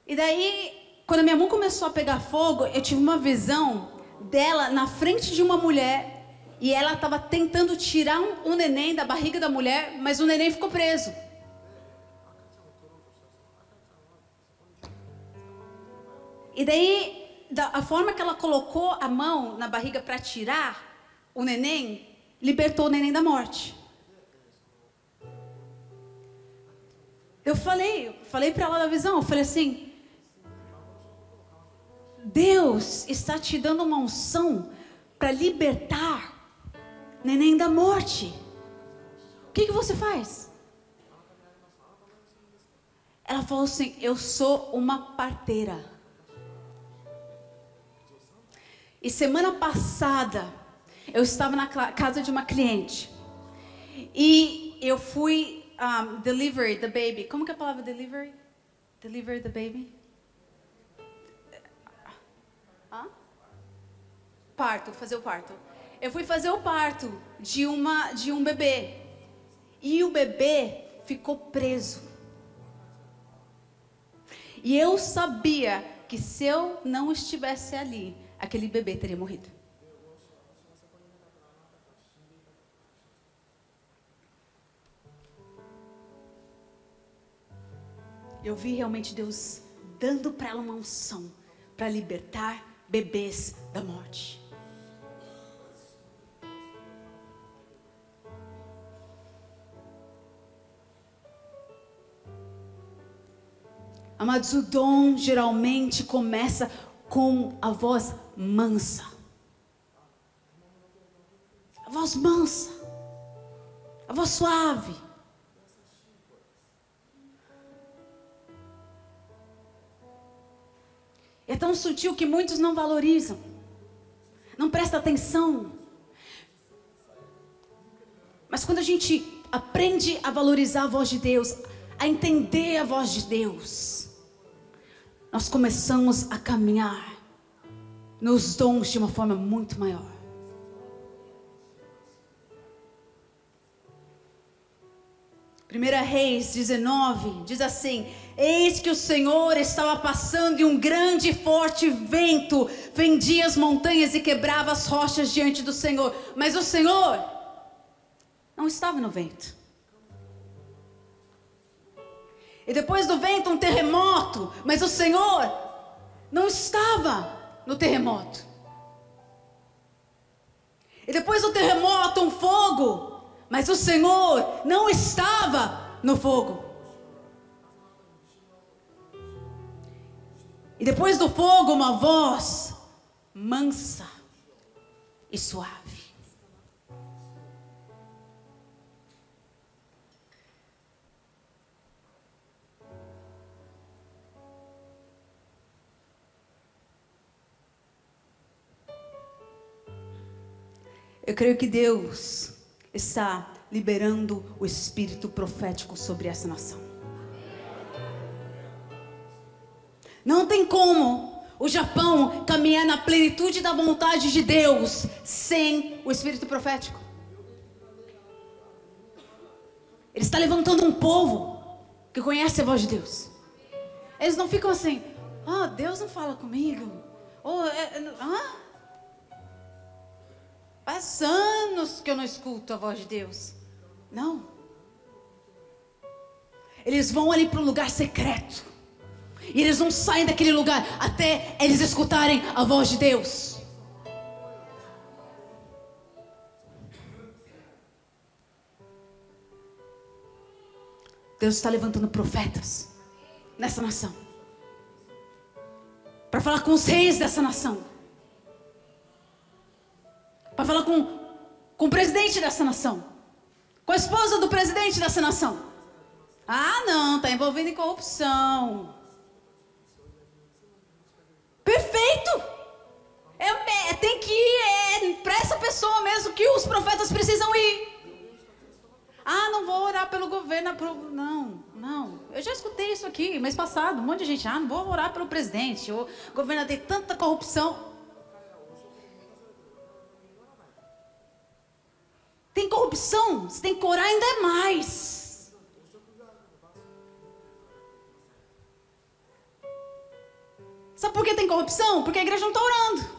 E daí, quando a minha mão começou a pegar fogo, eu tive uma visão dela na frente de uma mulher. E ela estava tentando tirar um neném da barriga da mulher, mas o neném ficou preso. E daí, a forma que ela colocou a mão na barriga para tirar o neném, libertou o neném da morte. Eu falei para ela da visão, eu falei assim: Deus está te dando uma unção para libertar neném da morte. O que você faz? Ela falou assim: eu sou uma parteira. E semana passada eu estava na casa de uma cliente e eu fui deliver the baby. Como que é a palavra delivery? Deliver the baby? Parto, fazer o parto. Eu fui fazer o parto de um bebê. E o bebê ficou preso. E eu sabia que se eu não estivesse ali, aquele bebê teria morrido. Eu vi realmente Deus dando para ela uma unção para libertar bebês da morte. Amados, o dom geralmente começa com a voz mansa. A voz mansa. A voz suave. É tão sutil que muitos não valorizam. Não prestam atenção. Mas quando a gente aprende a valorizar a voz de Deus, a entender a voz de Deus, nós começamos a caminhar nos dons de uma forma muito maior. Primeira Reis 19 diz assim: eis que o Senhor estava passando e um grande e forte vento fendia as montanhas e quebrava as rochas diante do Senhor. Mas o Senhor não estava no vento. E depois do vento um terremoto, mas o Senhor não estava no terremoto. E depois do terremoto um fogo, mas o Senhor não estava no fogo. E depois do fogo uma voz mansa e suave. Eu creio que Deus está liberando o espírito profético sobre essa nação. Não tem como o Japão caminhar na plenitude da vontade de Deus sem o espírito profético. Ele está levantando um povo que conhece a voz de Deus. Eles não ficam assim: Deus não fala comigo. Faz anos que eu não escuto a voz de Deus. Não. Eles vão ali para um lugar secreto. E eles não saem daquele lugar até eles escutarem a voz de Deus. Deus está levantando profetas nessa nação, para falar com os reis dessa nação, para falar com o presidente dessa nação, com a esposa do presidente dessa nação. Não, está envolvido em corrupção. Perfeito. Tem que ir para essa pessoa mesmo que os profetas precisam ir. orar pelo governo. Não. Eu já escutei isso aqui mês passado. Um monte de gente, não vou orar pelo presidente. O governo tem tanta corrupção. Tem corrupção, você tem que orar ainda mais. Sabe por que tem corrupção? Porque a igreja não está orando.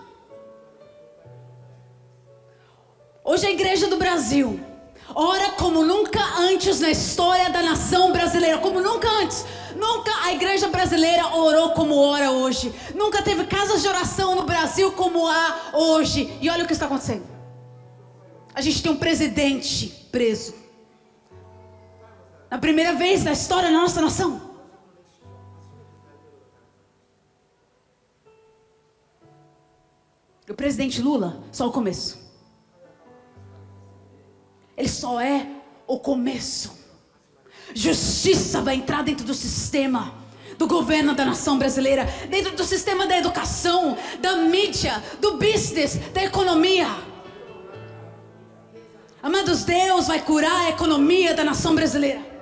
Hoje a igreja do Brasil ora como nunca antes na história da nação brasileira. Como nunca antes. Nunca a igreja brasileira orou como ora hoje. Nunca teve casas de oração no Brasil como há hoje. E olha o que está acontecendo. A gente tem um presidente preso. Na primeira vez na história da nossa nação. O presidente Lula, só o começo. Ele só é o começo. Justiça vai entrar dentro do sistema do governo da nação brasileira, dentro do sistema da educação, da mídia, do business, da economia. Amados, Deus vai curar a economia da nação brasileira.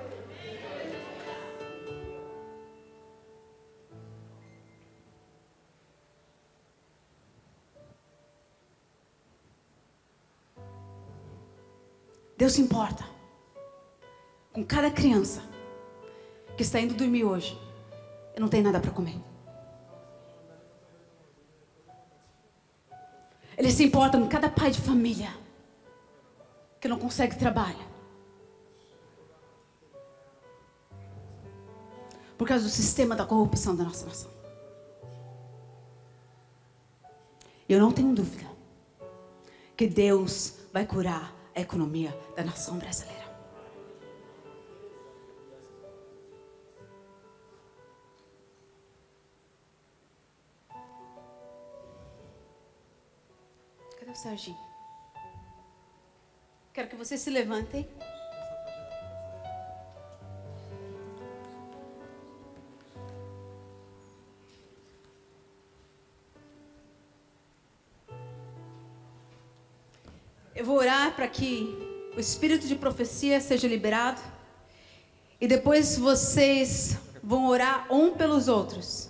Deus se importa com cada criança que está indo dormir hoje e não tem nada para comer. Ele se importa com cada pai de família que não consegue trabalhar por causa do sistema da corrupção da nossa nação. Eu não tenho dúvida que Deus vai curar a economia da nação brasileira. Cadê o Serginho? Quero que vocês se levantem. Eu vou orar para que o espírito de profecia seja liberado. E depois vocês vão orar um pelos outros.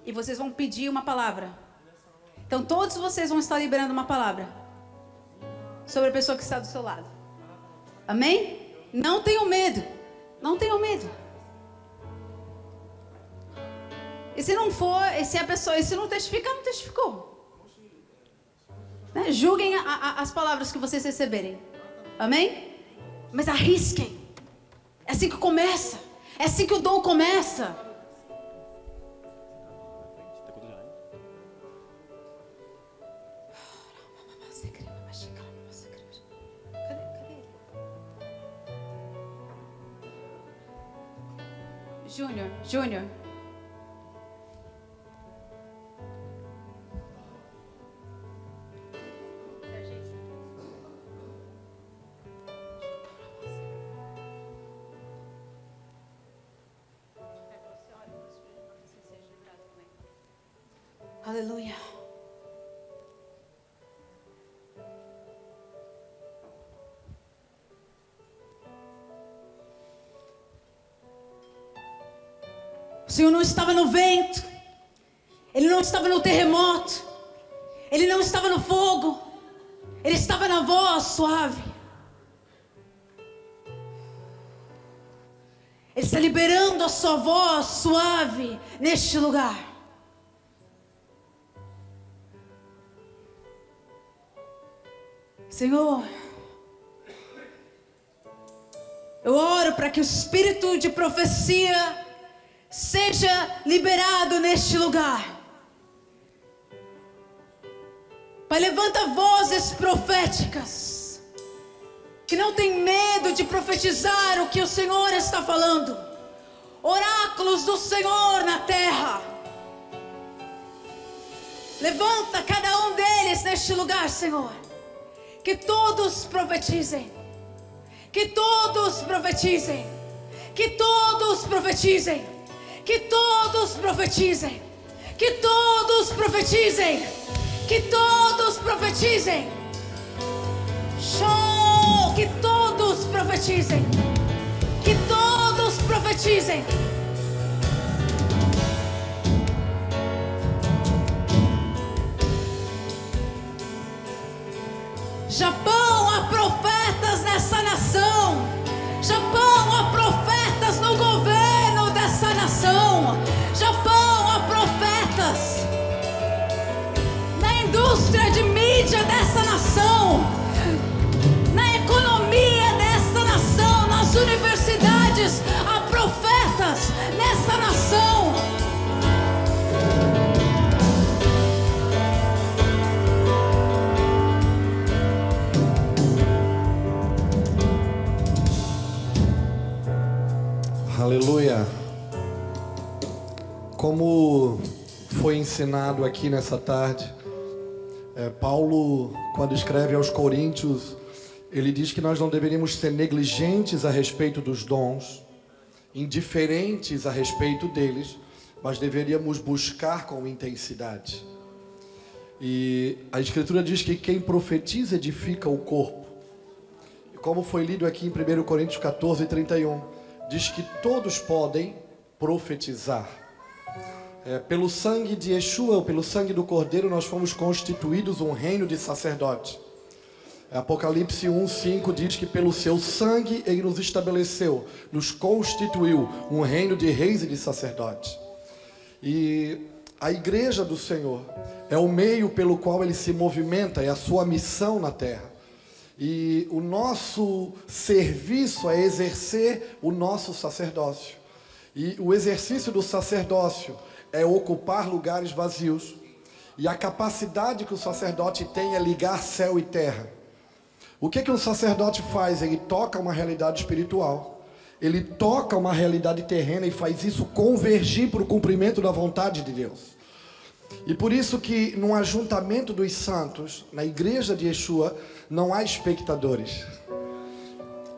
E vocês vão pedir uma palavra. Então todos vocês vão estar liberando uma palavra sobre a pessoa que está do seu lado. Amém? Não tenham medo. Não tenham medo. E se não for, e se a pessoa, e se não testificar, não testificou. Né? Julguem as palavras que vocês receberem. Amém? Mas arrisquem. É assim que começa. É assim que o dom começa. Júnior. Aleluia. O Senhor não estava no vento, Ele não estava no terremoto, Ele não estava no fogo, Ele estava na voz suave. Ele está liberando a sua voz suave neste lugar. Senhor, eu oro para que o espírito de profecia seja liberado neste lugar. Pai, levanta vozes proféticas que não tem medo de profetizar o que o Senhor está falando. Oráculos do Senhor na terra. Levanta cada um deles neste lugar, Senhor. Que todos profetizem. Que todos profetizem. Que todos profetizem. Que todos profetizem. Que todos profetizem. Que todos profetizem. Show! Que todos profetizem. profetizem. Que todos profetizem. Japão, há profetas nessa nação. Japão, há profetas no governo dessa nação. Japão, há profetas na indústria de mídia dessa nação, na economia dessa nação, nas universidades. Há profetas nessa nação. Aleluia. Como foi ensinado aqui nessa tarde, Paulo, quando escreve aos Coríntios, ele diz que nós não deveríamos ser negligentes a respeito dos dons, indiferentes a respeito deles, mas deveríamos buscar com intensidade. E a Escritura diz que quem profetiza edifica o corpo. E como foi lido aqui em 1 Coríntios 14, 31, diz que todos podem profetizar. Pelo sangue de Yeshua, ou pelo sangue do Cordeiro, nós fomos constituídos um reino de sacerdotes. Apocalipse 1:5 diz que pelo seu sangue ele nos estabeleceu, nos constituiu um reino de reis e de sacerdotes. E a igreja do Senhor é o meio pelo qual ele se movimenta, é a sua missão na terra. E o nosso serviço é exercer o nosso sacerdócio. E o exercício do sacerdócio é ocupar lugares vazios. E a capacidade que o sacerdote tem é ligar céu e terra. O que um sacerdote faz? Ele toca uma realidade espiritual. Ele toca uma realidade terrena e faz isso convergir para o cumprimento da vontade de Deus. E por isso que no ajuntamento dos santos, na igreja de Yeshua, não há espectadores.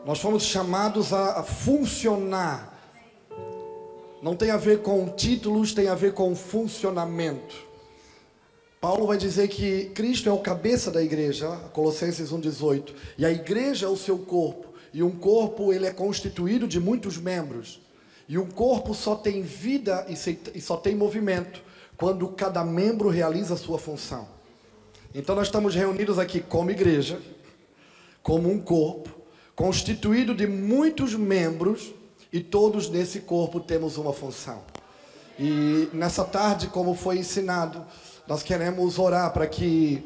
Nós fomos chamados a funcionar. Não tem a ver com títulos, tem a ver com funcionamento. Paulo vai dizer que Cristo é o cabeça da igreja, Colossenses 1:18. E a igreja é o seu corpo. E um corpo, ele é constituído de muitos membros. E um corpo só tem vida e só tem movimento quando cada membro realiza a sua função. Então nós estamos reunidos aqui como igreja, como um corpo, constituído de muitos membros, e todos nesse corpo temos uma função. E nessa tarde, como foi ensinado, nós queremos orar para que,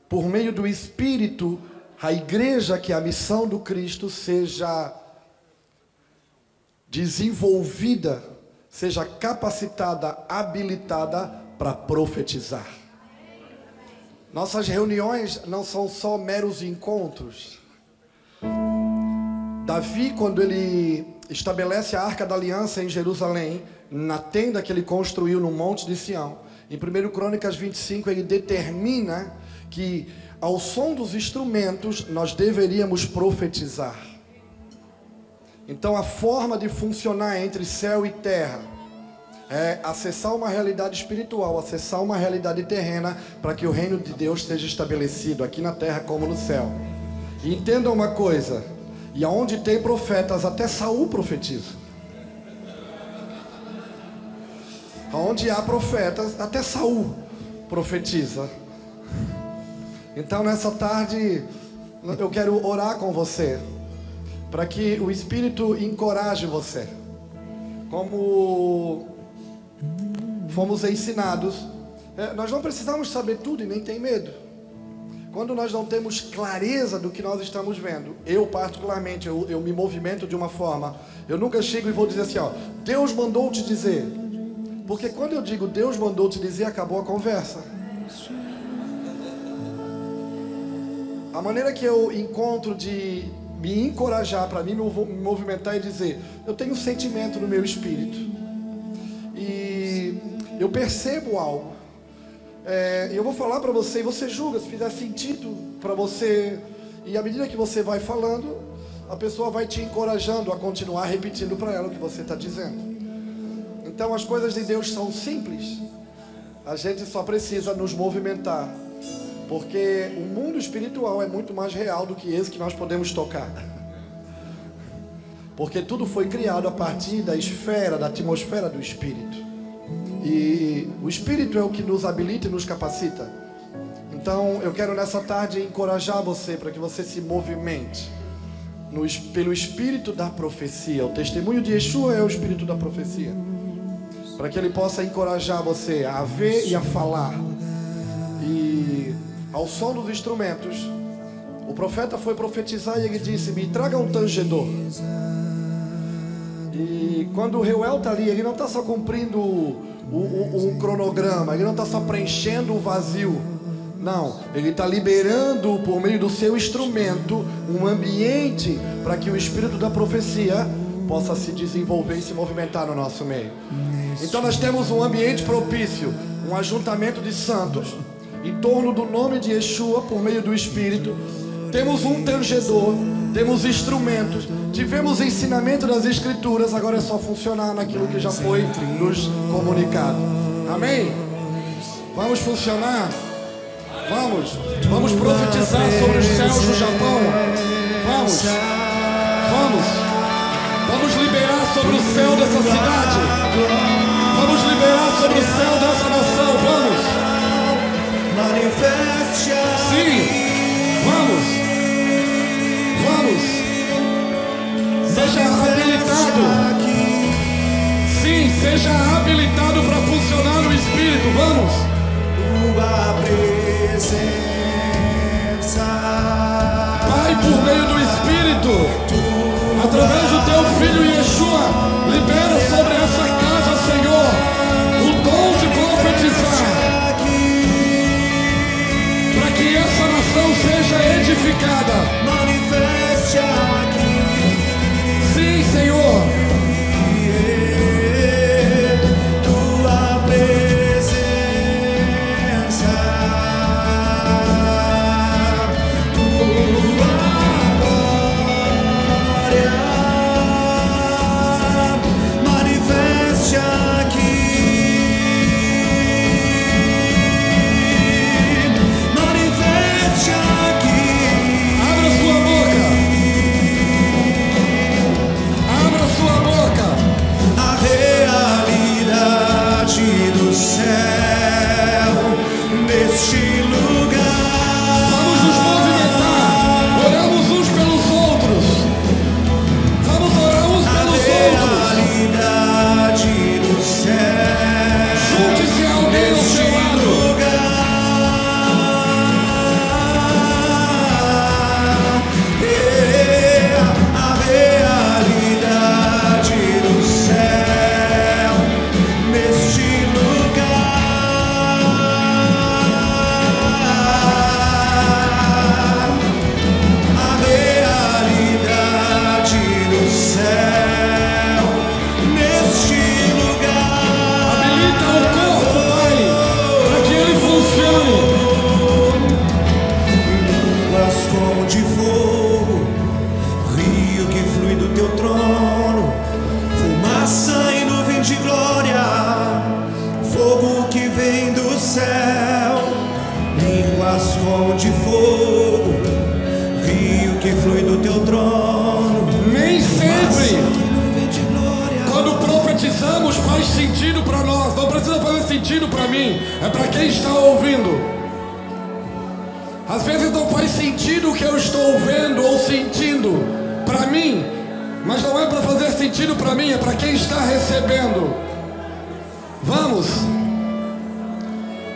por meio do Espírito, a igreja, que é a missão do Cristo, seja desenvolvida, seja capacitada, habilitada para profetizar. Nossas reuniões não são só meros encontros. Davi, quando ele estabelece a Arca da Aliança em Jerusalém, na tenda que ele construiu no Monte de Sião, em 1 Crônicas 25, ele determina que ao som dos instrumentos nós deveríamos profetizar. Então a forma de funcionar entre céu e terra é acessar uma realidade espiritual, acessar uma realidade terrena, para que o reino de Deus seja estabelecido aqui na terra como no céu. E entendam uma coisa, e aonde tem profetas, até Saul profetiza. Aonde há profetas, até Saul profetiza. Então nessa tarde eu quero orar com você, para que o Espírito encoraje você. Como fomos ensinados, nós não precisamos saber tudo e nem tem medo. Quando nós não temos clareza do que nós estamos vendo, eu particularmente, eu me movimento de uma forma, eu nunca chego e vou dizer assim, ó, Deus mandou te dizer. Porque quando eu digo Deus mandou te dizer, acabou a conversa. A maneira que eu encontro de me encorajar para mim me movimentar e dizer, eu tenho um sentimento no meu espírito e eu percebo algo, eu vou falar para você e você julga se fizer sentido para você, e à medida que você vai falando, a pessoa vai te encorajando a continuar repetindo para ela o que você está dizendo. Então as coisas de Deus são simples, a gente só precisa nos movimentar, porque o mundo espiritual é muito mais real do que esse que nós podemos tocar. Porque tudo foi criado a partir da esfera, da atmosfera do Espírito. E o Espírito é o que nos habilita e nos capacita. Então eu quero nessa tarde encorajar você para que você se movimente pelo Espírito da profecia. O testemunho de Yeshua é o Espírito da profecia. Para que ele possa encorajar você a ver e a falar. E ao som dos instrumentos, o profeta foi profetizar e ele disse: me traga um tangedor. E quando o Reuel está ali, ele não está só cumprindo um cronograma, ele não está só preenchendo o vazio. Não, ele está liberando por meio do seu instrumento um ambiente para que o Espírito da profecia possa se desenvolver e se movimentar no nosso meio. Então nós temos um ambiente propício, um ajuntamento de santos em torno do nome de Yeshua por meio do Espírito. Temos um tangedor, temos instrumentos, tivemos ensinamento das Escrituras, agora é só funcionar naquilo que já foi nos comunicado. Amém? Vamos funcionar? Vamos profetizar sobre os céus do Japão. Vamos liberar sobre o céu dessa cidade. Vamos liberar sobre o céu dessa nação. Sim, vamos. Seja habilitado. Sim, seja habilitado para funcionar no Espírito. Vamos. Pai, por meio do Espírito, através do teu Filho Yeshua, libera sobre essa casa, Senhor, o dom de profetizar, para que essa nação seja edificada. Sim, Senhor.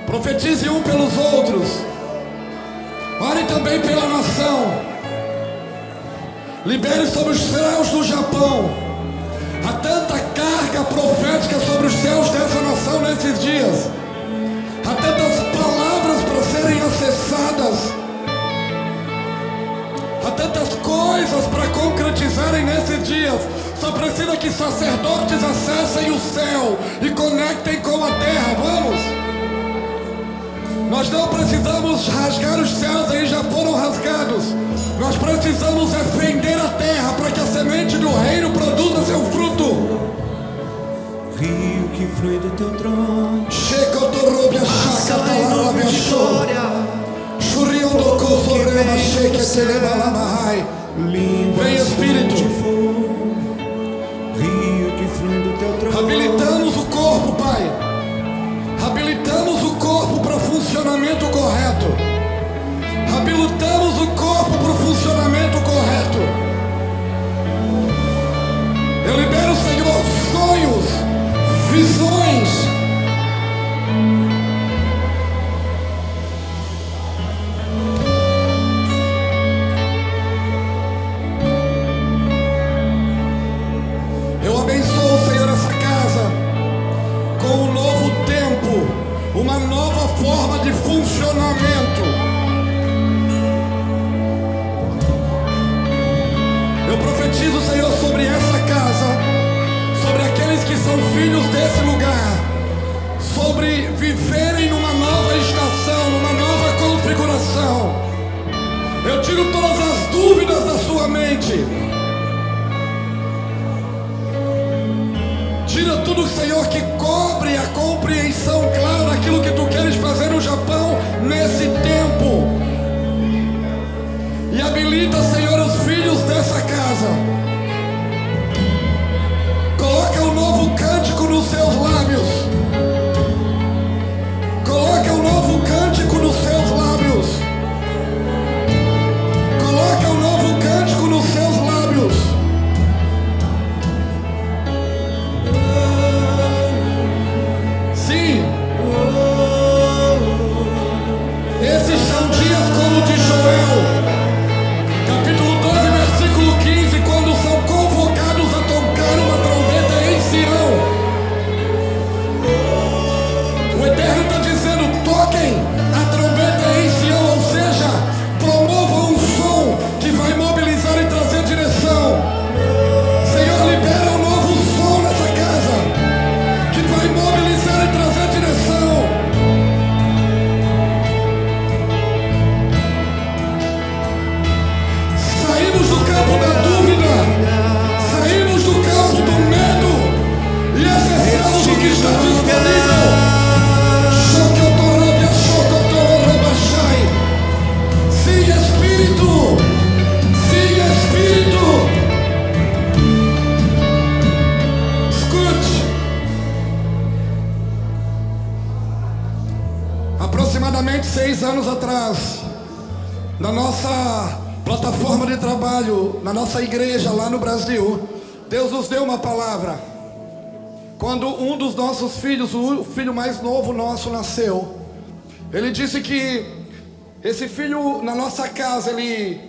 Profetize um pelos outros. Ore também pela nação. Libere sobre os céus do Japão. Há tanta carga profética sobre os céus dessa nação nesses dias. Há tantas palavras para serem acessadas. Há tantas coisas para concretizarem nesses dias. Só precisa que sacerdotes acessem o céu e conectem com a terra. Vamos! Nós não precisamos rasgar os céus, eles já foram rasgados. Nós precisamos fender a terra para que a semente do reino produza seu fruto. Rio que flui do teu trono, passa em nome de glória. Vem Espírito, fluindo do teu trono. Habilitamos o corpo, Pai. Habilitamos o corpo para funcionamento correto. Habilitamos o corpo para o funcionamento correto. Eu libero, Senhor, sonhos, visões. Eu abençoo, Senhor, essa casa com um novo tempo, uma nova forma de funcionamento. Eu profetizo, Senhor, sobre essa casa, sobre aqueles que são filhos desse lugar, sobre viverem numa nova estação, numa nova configuração. Eu tiro todas as dúvidas da sua mente. Tira tudo, Senhor, que cobre a compreensão clara daquilo que Tu queres fazer no Japão nesse tempo. E habilita, Senhor, os filhos dessa casa. Coloca um novo cântico nos seus lábios. Coloca um novo cântico nos seus lábios. Coloca um novo cântico nos seus lábios. Sim. Esses são dias como o de Joel. Capítulo 12, versículo 15, quando são convocados a tocar uma trombeta em Sião. O Eterno está dizendo, toquem a trombeta em Sião, ou seja, promovam um som que vai mobilizar e trazer direção. Senhor, libera um novo som nessa casa, que vai mobilizar e trazer direção. Saímos do campo da dúvida, saímos do campo do medo e acessamos o que está disponível. Sim, Espírito, sim, Espírito. Escute. Aproximadamente 6 anos atrás, na nossa plataforma de trabalho, na nossa igreja lá no Brasil, Deus nos deu uma palavra. Quando um dos nossos filhos, o filho mais novo nosso, nasceu, ele disse que esse filho na nossa casa, ele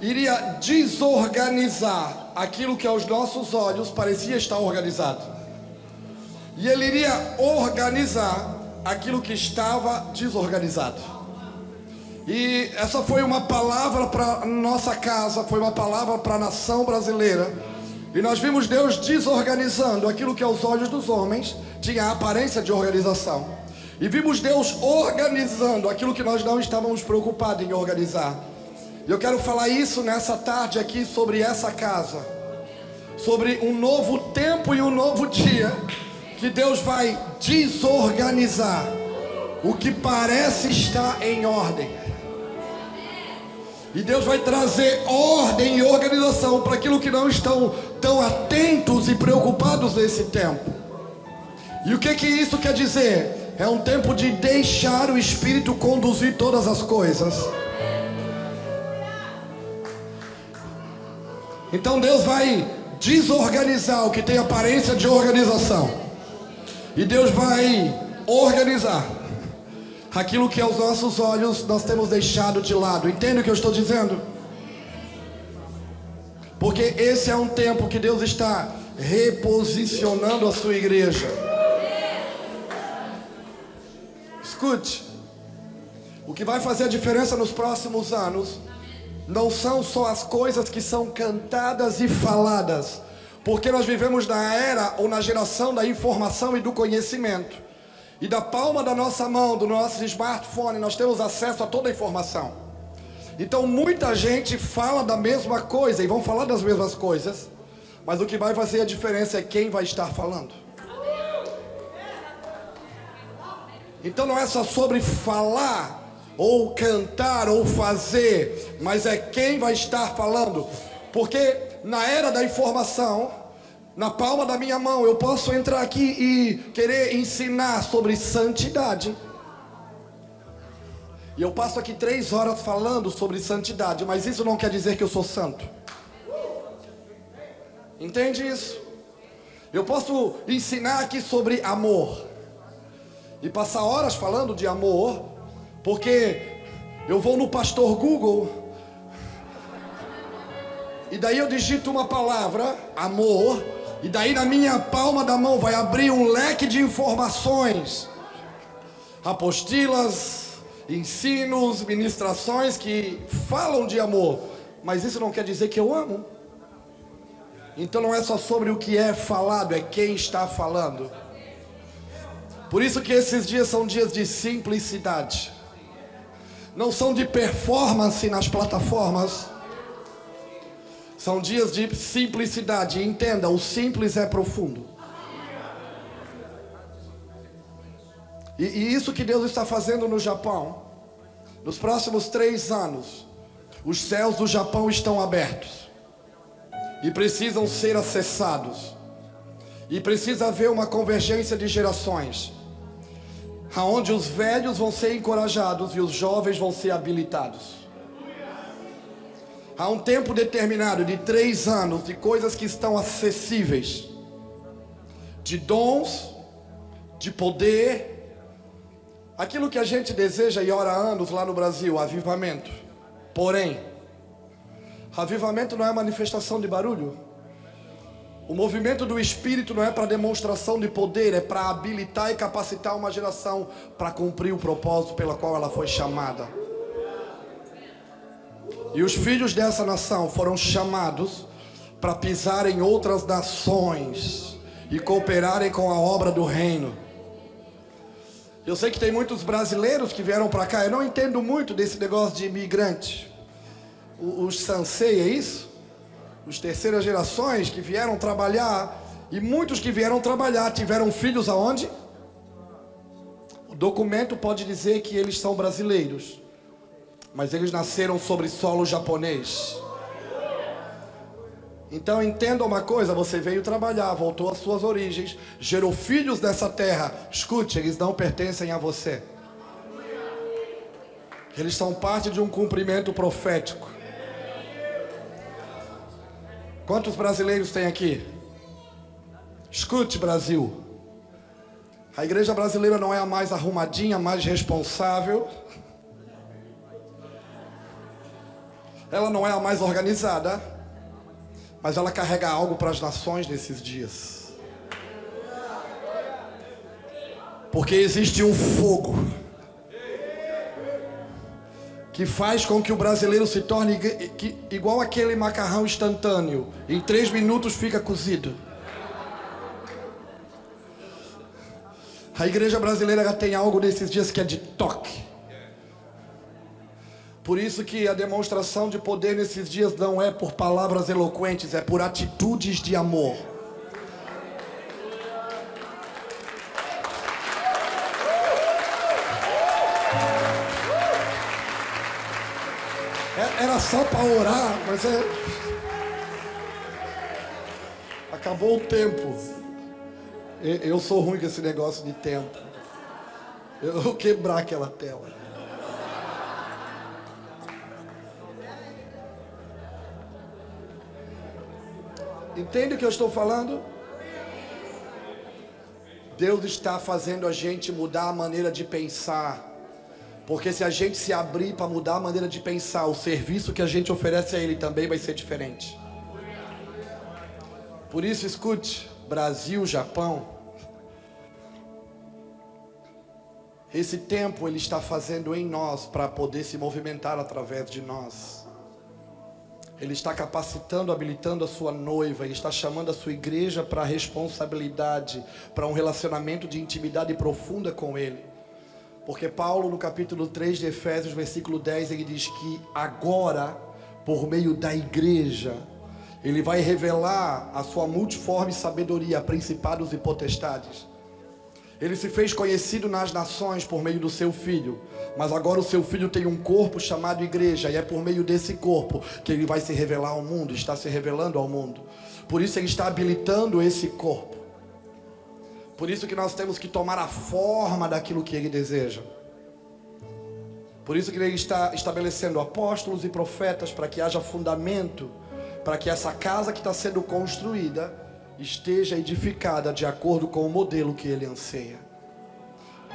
iria desorganizar aquilo que aos nossos olhos parecia estar organizado. E ele iria organizar aquilo que estava desorganizado. E essa foi uma palavra para nossa casa, foi uma palavra para a nação brasileira. E nós vimos Deus desorganizando aquilo que aos olhos dos homens tinha a aparência de organização. E vimos Deus organizando aquilo que nós não estávamos preocupados em organizar. E eu quero falar isso nessa tarde aqui sobre essa casa, sobre um novo tempo e um novo dia, que Deus vai desorganizar o que parece estar em ordem. E Deus vai trazer ordem e organização para aquilo que não estão tão atentos e preocupados nesse tempo. E o que isso quer dizer? É um tempo de deixar o Espírito conduzir todas as coisas. Então Deus vai desorganizar o que tem aparência de organização. E Deus vai organizar aquilo que aos nossos olhos nós temos deixado de lado. Entende o que eu estou dizendo? Porque esse é um tempo que Deus está reposicionando a sua igreja. Escute, o que vai fazer a diferença nos próximos anos não são só as coisas que são cantadas e faladas, porque nós vivemos na era ou na geração da informação e do conhecimento. E da palma da nossa mão, do nosso smartphone, nós temos acesso a toda a informação. Então muita gente fala da mesma coisa e vão falar das mesmas coisas, mas o que vai fazer a diferença é quem vai estar falando. Então não é só sobre falar, ou cantar, ou fazer, mas é quem vai estar falando. Porque na era da informação, Na palma da minha mão eu posso entrar aqui e querer ensinar sobre santidade. E eu passo aqui 3 horas falando sobre santidade, mas isso não quer dizer que eu sou santo. Entende isso? Eu posso ensinar aqui sobre amor e passar horas falando de amor, porque eu vou no Pastor Google e daí eu digito uma palavra, amor, e daí na minha palma da mão vai abrir um leque de informações, apostilas, ensinos, ministrações que falam de amor, mas isso não quer dizer que eu amo. Então não é só sobre o que é falado, é quem está falando. Por isso que esses dias são dias de simplicidade. Não são de performance nas plataformas. São dias de simplicidade. Entenda, o simples é profundo. E isso que Deus está fazendo no Japão. Nos próximos 3 anos, os céus do Japão estão abertos. E precisam ser acessados. E precisa haver uma convergência de gerações, aonde os velhos vão ser encorajados e os jovens vão ser habilitados. Há um tempo determinado de 3 anos de coisas que estão acessíveis, de dons, de poder, aquilo que a gente deseja e ora há anos lá no Brasil, avivamento. Porém, avivamento não é manifestação de barulho. O movimento do Espírito não é para demonstração de poder, é para habilitar e capacitar uma geração para cumprir o propósito pela qual ela foi chamada. E os filhos dessa nação foram chamados para pisar em outras nações e cooperarem com a obra do reino. Eu sei que tem muitos brasileiros que vieram para cá, eu não entendo muito desse negócio de imigrante. Os Sansei, é isso? Os terceiras gerações que vieram trabalhar. E muitos que vieram trabalhar tiveram filhos aonde? O documento pode dizer que eles são brasileiros, mas eles nasceram sobre solo japonês. Então entenda uma coisa, você veio trabalhar, voltou às suas origens, gerou filhos dessa terra. Escute, eles não pertencem a você. Eles são parte de um cumprimento profético. Quantos brasileiros tem aqui? Escute, Brasil. A igreja brasileira não é a mais arrumadinha, a mais responsável. Ela não é a mais organizada, mas ela carrega algo para as nações nesses dias. Porque existe um fogo que faz com que o brasileiro se torne igual aquele macarrão instantâneo. Em 3 minutos fica cozido. A igreja brasileira já tem algo nesses dias que é de toque. Por isso que a demonstração de poder nesses dias não é por palavras eloquentes, é por atitudes de amor. Era só para orar, mas acabou o tempo. Eu sou ruim com esse negócio de tempo. Eu vou quebrar aquela tela. Entende o que eu estou falando? Deus está fazendo a gente mudar a maneira de pensar. Porque se a gente se abrir para mudar a maneira de pensar, o serviço que a gente oferece a Ele também vai ser diferente. Por isso, escute, Brasil, Japão. Esse tempo Ele está fazendo em nós para poder se movimentar através de nós. Ele está capacitando, habilitando a sua noiva. Ele está chamando a sua igreja para a responsabilidade, para um relacionamento de intimidade profunda com Ele. Porque Paulo, no capítulo 3 de Efésios, versículo 10, ele diz que agora, por meio da igreja, ele vai revelar a sua multiforme sabedoria a principados e potestades. Ele se fez conhecido nas nações por meio do seu Filho. Mas agora o seu Filho tem um corpo chamado igreja. E é por meio desse corpo que ele vai se revelar ao mundo. Está se revelando ao mundo. Por isso ele está habilitando esse corpo. Por isso que nós temos que tomar a forma daquilo que ele deseja. Por isso que ele está estabelecendo apóstolos e profetas, para que haja fundamento, para que essa casa que está sendo construída esteja edificada de acordo com o modelo que ele anseia.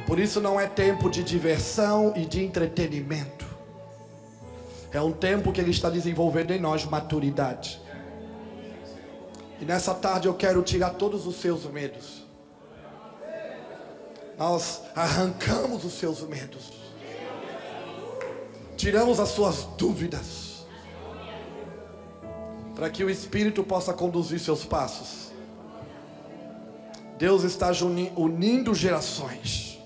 Por isso não é tempo de diversão e de entretenimento. É um tempo que ele está desenvolvendo em nós maturidade. E nessa tarde eu quero tirar todos os seus medos. Nós arrancamos os seus medos. Tiramos as suas dúvidas. Para que o Espírito possa conduzir seus passos. Deus está unindo gerações.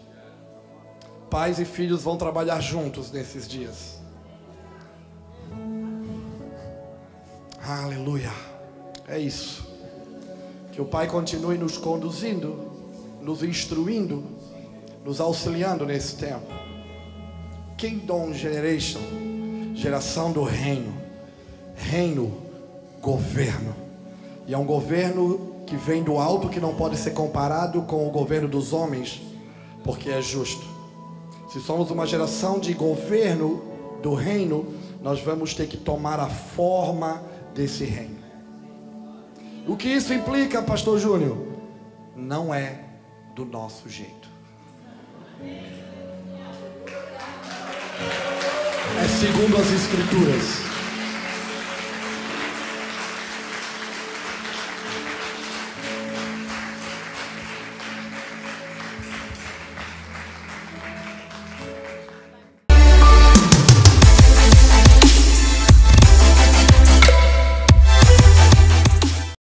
Pais e filhos vão trabalhar juntos nesses dias. Aleluia. É isso. Que o Pai continue nos conduzindo, nos instruindo, nos auxiliando nesse tempo. Kingdom Generation, geração do reino. Reino, governo. E é um governo que vem do alto, que não pode ser comparado com o governo dos homens, porque é justo. Se somos uma geração de governo do reino, nós vamos ter que tomar a forma desse reino. O que isso implica, Pastor Júnior? Não é do nosso jeito. É segundo as Escrituras.